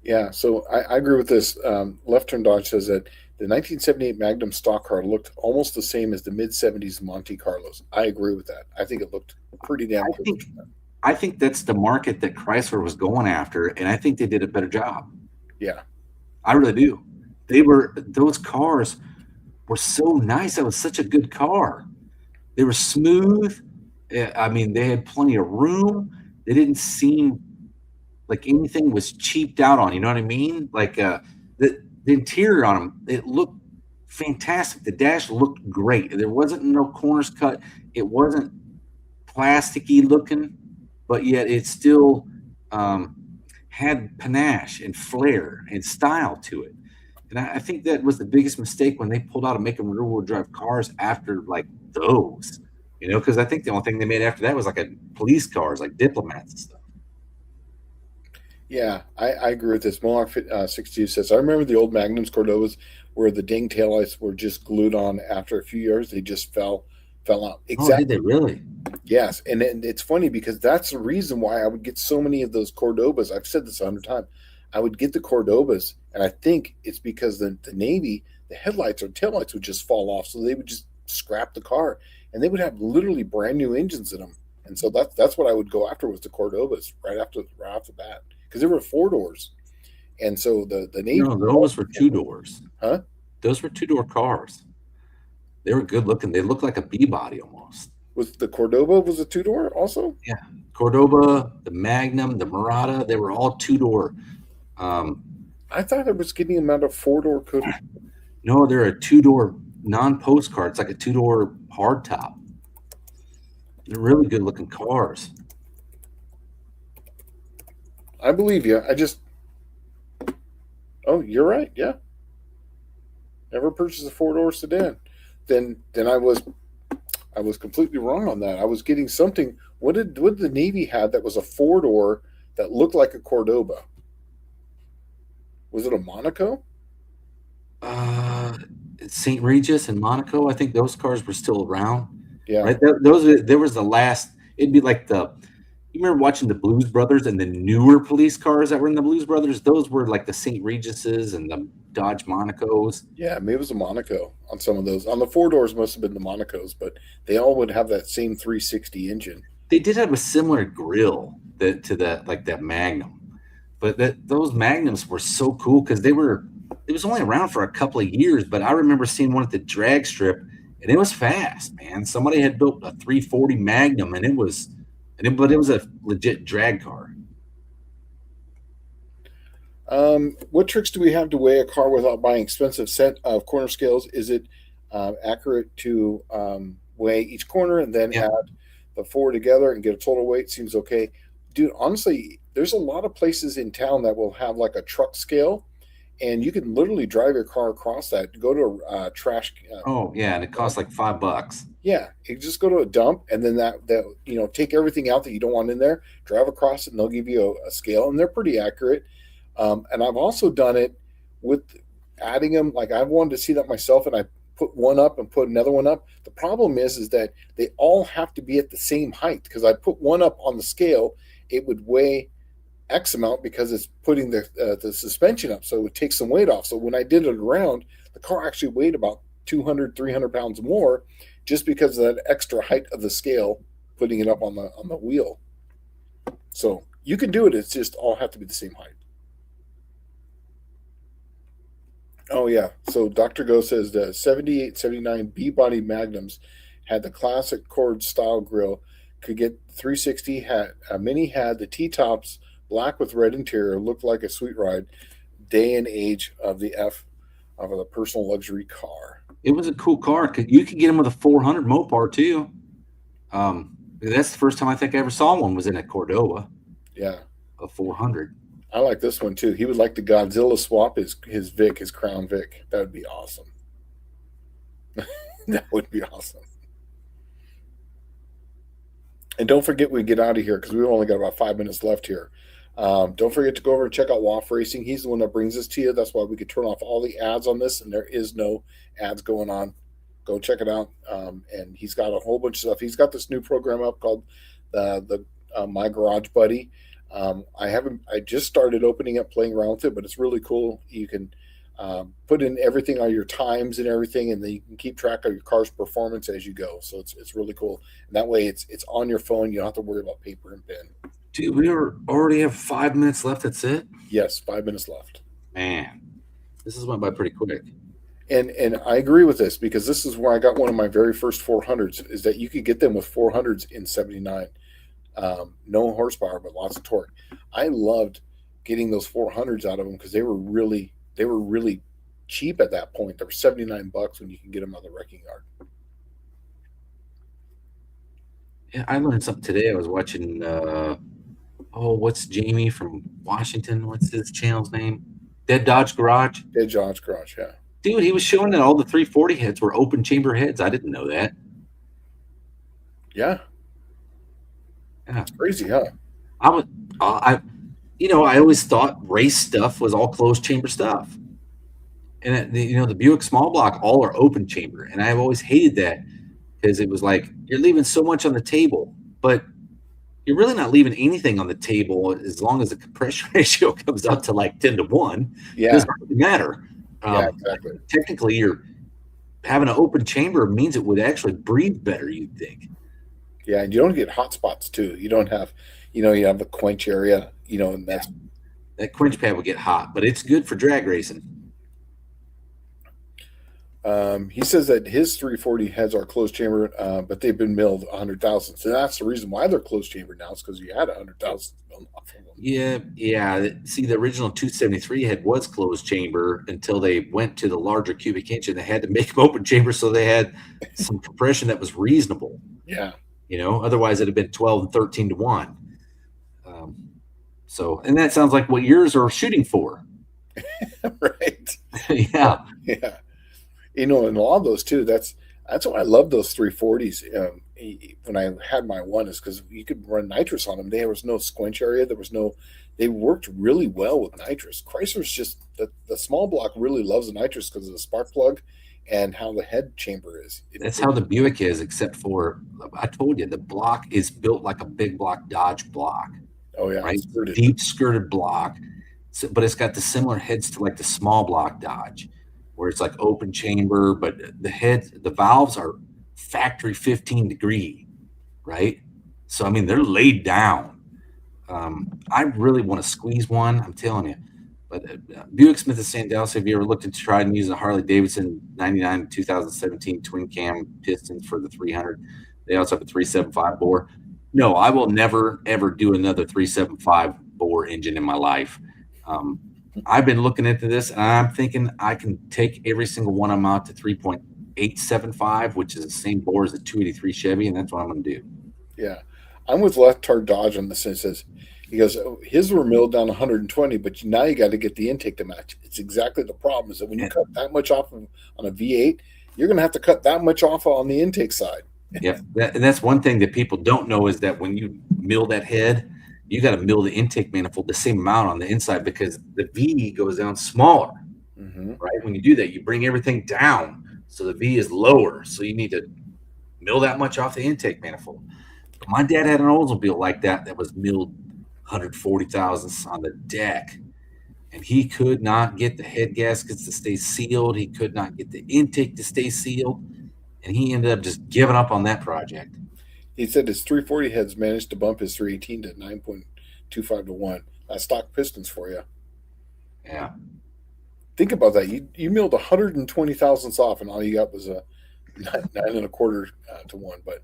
Yeah, so I agree with this. Left Turn Dodge says that the 1978 Magnum stock car looked almost the same as the mid 70s Monte Carlos. I agree with that. I think it looked pretty damn I good. think I think that's the market that Chrysler was going after, and I think they did a better job. Yeah, I really do. Those cars were so nice. That was such a good car. They were smooth. I mean, they had plenty of room. They didn't seem like anything was cheaped out on. You know what I mean? Like the interior on them, it looked fantastic. The dash looked great. There wasn't no corners cut. It wasn't plasticky looking, but yet it still had panache and flair and style to it. And I think that was the biggest mistake when they pulled out of making rear-wheel drive cars after like those, because I think the only thing they made after that was like a police cars, like Diplomats and stuff. yeah, I agree with this. Mohawk 62 says, I remember the old Magnums Cordovas where the ding taillights were just glued on after a few years. They just fell out. Exactly. Oh, did they really? Yes, and it's funny because that's the reason why I would get so many of those Cordovas. I've said this 100 times. I would get the Cordovas, and I think it's because the Navy, the headlights or taillights would just fall off, so they would just scrap the car, and they would have literally brand new engines in them. And so that's what I would go after was the Cordovas right off the bat because they were 4 doors, and so the Navy. No, those were 2 doors. Huh? Those were 2-door cars. They were good looking. They looked like a B body almost. Was the Cordova was a 2-door also? Yeah, Cordoba, the Magnum, the Murata, they were all 2-door. I thought it was getting them out of 4-door could. No, they're a 2-door non-postcard. It's like a 2-door hardtop. They're really good looking cars. I believe you. Oh, you're right. Yeah. Never purchased a 4-door sedan. Then I was completely wrong on that. I was getting something. What did the Navy have that was a 4-door that looked like a Cordoba? Was it a Monaco? St. Regis and Monaco. I think those cars were still around. Yeah. Right. There was the last. It'd be like you remember watching the Blues Brothers and the newer police cars that were in the Blues Brothers? Those were like the St. Regises and the Dodge Monacos. Yeah, maybe it was a Monaco on some of those. On the 4-doors must have been the Monacos, but they all would have that same 360 engine. They did have a similar grill to that Magnum, but those Magnums were so cool because it was only around for a couple of years, but I remember seeing one at the drag strip and it was fast, man. Somebody had built a 340 Magnum but it was a legit drag car. What tricks do we have to weigh a car without buying expensive set of corner scales? Is it accurate to weigh each corner and then add the 4 together and get a total weight? Seems okay. Dude, honestly, there's a lot of places in town that will have like a truck scale, and you can literally drive your car across that. Go to a trash. And it costs like $5. Yeah, you just go to a dump, and then that take everything out that you don't want in there, drive across it, and they'll give you a scale, and they're pretty accurate. And I've also done it with adding them. Like I wanted to see that myself, and I put one up and put another one up. The problem is that they all have to be at the same height because I put one up on the scale, it would weigh X amount because it's putting the suspension up, so it would take some weight off. So when I did it around, the car actually weighed about 200, 300 pounds more just because of that extra height of the scale, putting it up on the wheel. So you can do it. It's just all have to be the same height. Oh, yeah. So Dr. Go says the 78, 79 B-body Magnums had the classic Cord style grille, could get 360, Mini had the T-tops, black with red interior, looked like a sweet ride. Day and age of the personal luxury car. It was a cool car. You could get them with a 400 Mopar too. That's the first time I think I ever saw one was in a Cordova. Yeah. A 400. I like this one too. He would like the Godzilla swap his Crown Vic. That would be awesome. That would be awesome. And don't forget we get out of here because we've only got about 5 minutes left here. Don't forget to go over and check out WAF Racing. He's the one that brings this to you. That's why we could turn off all the ads on this, and there is no ads going on Go check it out. And he's got a whole bunch of stuff. He's got this new program up called the My Garage Buddy. I just started opening up, playing around with it, but it's really cool. You can put in everything on your times and everything, and then you can keep track of your car's performance as you go. So it's really cool. And that way it's on your phone. You don't have to worry about paper and pen. Dude, we already have 5 minutes left. That's it? Yes, 5 minutes left. Man, this has went by pretty quick. And I agree with this, because this is where I got one of my very first 400s, is that you could get them with 400s in 79. No horsepower, but lots of torque. I loved getting those 400s out of them because they were really cheap at that point. They were $79 when you can get them on the wrecking yard. Yeah, I learned something today. I was watching, what's Jamie from Washington? What's his channel's name? Dead Dodge Garage. Dead Dodge Garage, yeah. Dude, he was showing that all the 340 heads were open chamber heads. I didn't know that. Yeah. Yeah. It's crazy, huh? I always thought race stuff was all closed chamber stuff. And the Buick small block, all are open chamber. And I've always hated that, because it was like, you're leaving so much on the table, but you're really not leaving anything on the table as long as the compression ratio comes up to like 10-1. Yeah. It doesn't really matter. Yeah, exactly. Technically, you're having an open chamber means it would actually breathe better, you'd think. Yeah, and you don't get hot spots too. You don't have, you have the quench area, and that's that quench pad would get hot, but it's good for drag racing. He says that his 340 heads are closed chamber, but they've been milled 100,000. So that's the reason why they're closed chamber now, is because you had 100,000 milled off of them. Yeah. See, the original 273 head was closed chamber until they went to the larger cubic inch, and they had to make them open chamber so they had some compression that was reasonable. Yeah. Otherwise it'd have been 12 and 13-1. And that sounds like what yours are shooting for. Right. Yeah. Yeah. And a lot of those too, that's why I love those 340s. When I had my one, is because you could run nitrous on them. There was no squench area. They worked really well with nitrous. Chrysler's just, the small block really loves the nitrous because of the spark plug and how the head chamber is. That's how the Buick is, except for, I told you, the block is built like a big block Dodge block. Oh yeah, right? Deep skirted block, but it's got the similar heads to like the small block Dodge, where it's like open chamber, but the valves are factory 15 degree, right? So I mean, they're laid down. I really want to squeeze one, I'm telling you. But Buick Smith and Sandals, have you ever looked into trying using a Harley Davidson 99 to 2017 twin cam pistons for the 300? They also have a 375 bore. No, I will never, ever do another 375 bore engine in my life. I've been looking into this, and I'm thinking I can take every single one of them out to 3.875, which is the same bore as the 283 Chevy, and that's what I'm going to do. Yeah. I'm with Left-Tard Dodge on this. And he goes, his were milled down 120, but now you got to get the intake to match. It's exactly the problem, is that when you cut that much off on a V8, you're going to have to cut that much off on the intake side. Yeah, and that's one thing that people don't know, is that when you mill that head, you got to mill the intake manifold the same amount on the inside, because the V goes down smaller, right? When you do that, you bring everything down, so the V is lower. So you need to mill that much off the intake manifold. But my dad had an Oldsmobile like that was milled 140 thousandths on the deck, and he could not get the head gaskets to stay sealed. He could not get the intake to stay sealed, and he ended up just giving up on that project. He said his 340 heads managed to bump his 318 to 9.25 to 1. That's stock pistons for you. Yeah. Think about that. You milled 120 thousandths off, and all you got was a 9.25 to 1. But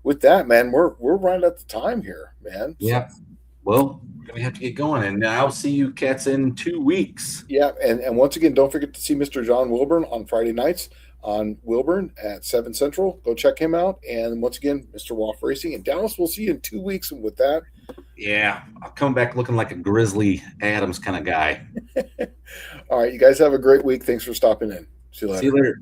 with that, man, we're right at the time here, man. Yeah. Well, we're going to have to get going, and I'll see you cats in 2 weeks. Yeah, and once again, don't forget to see Mr. John Wilburn on Friday nights on Wilburn at 7 Central. Go check him out. And once again, Mr. Woff Racing. In Dallas, we'll see you in 2 weeks. And with that, yeah, I'll come back looking like a Grizzly Adams kind of guy. All right, you guys have a great week. Thanks for stopping in. See you later. See you later.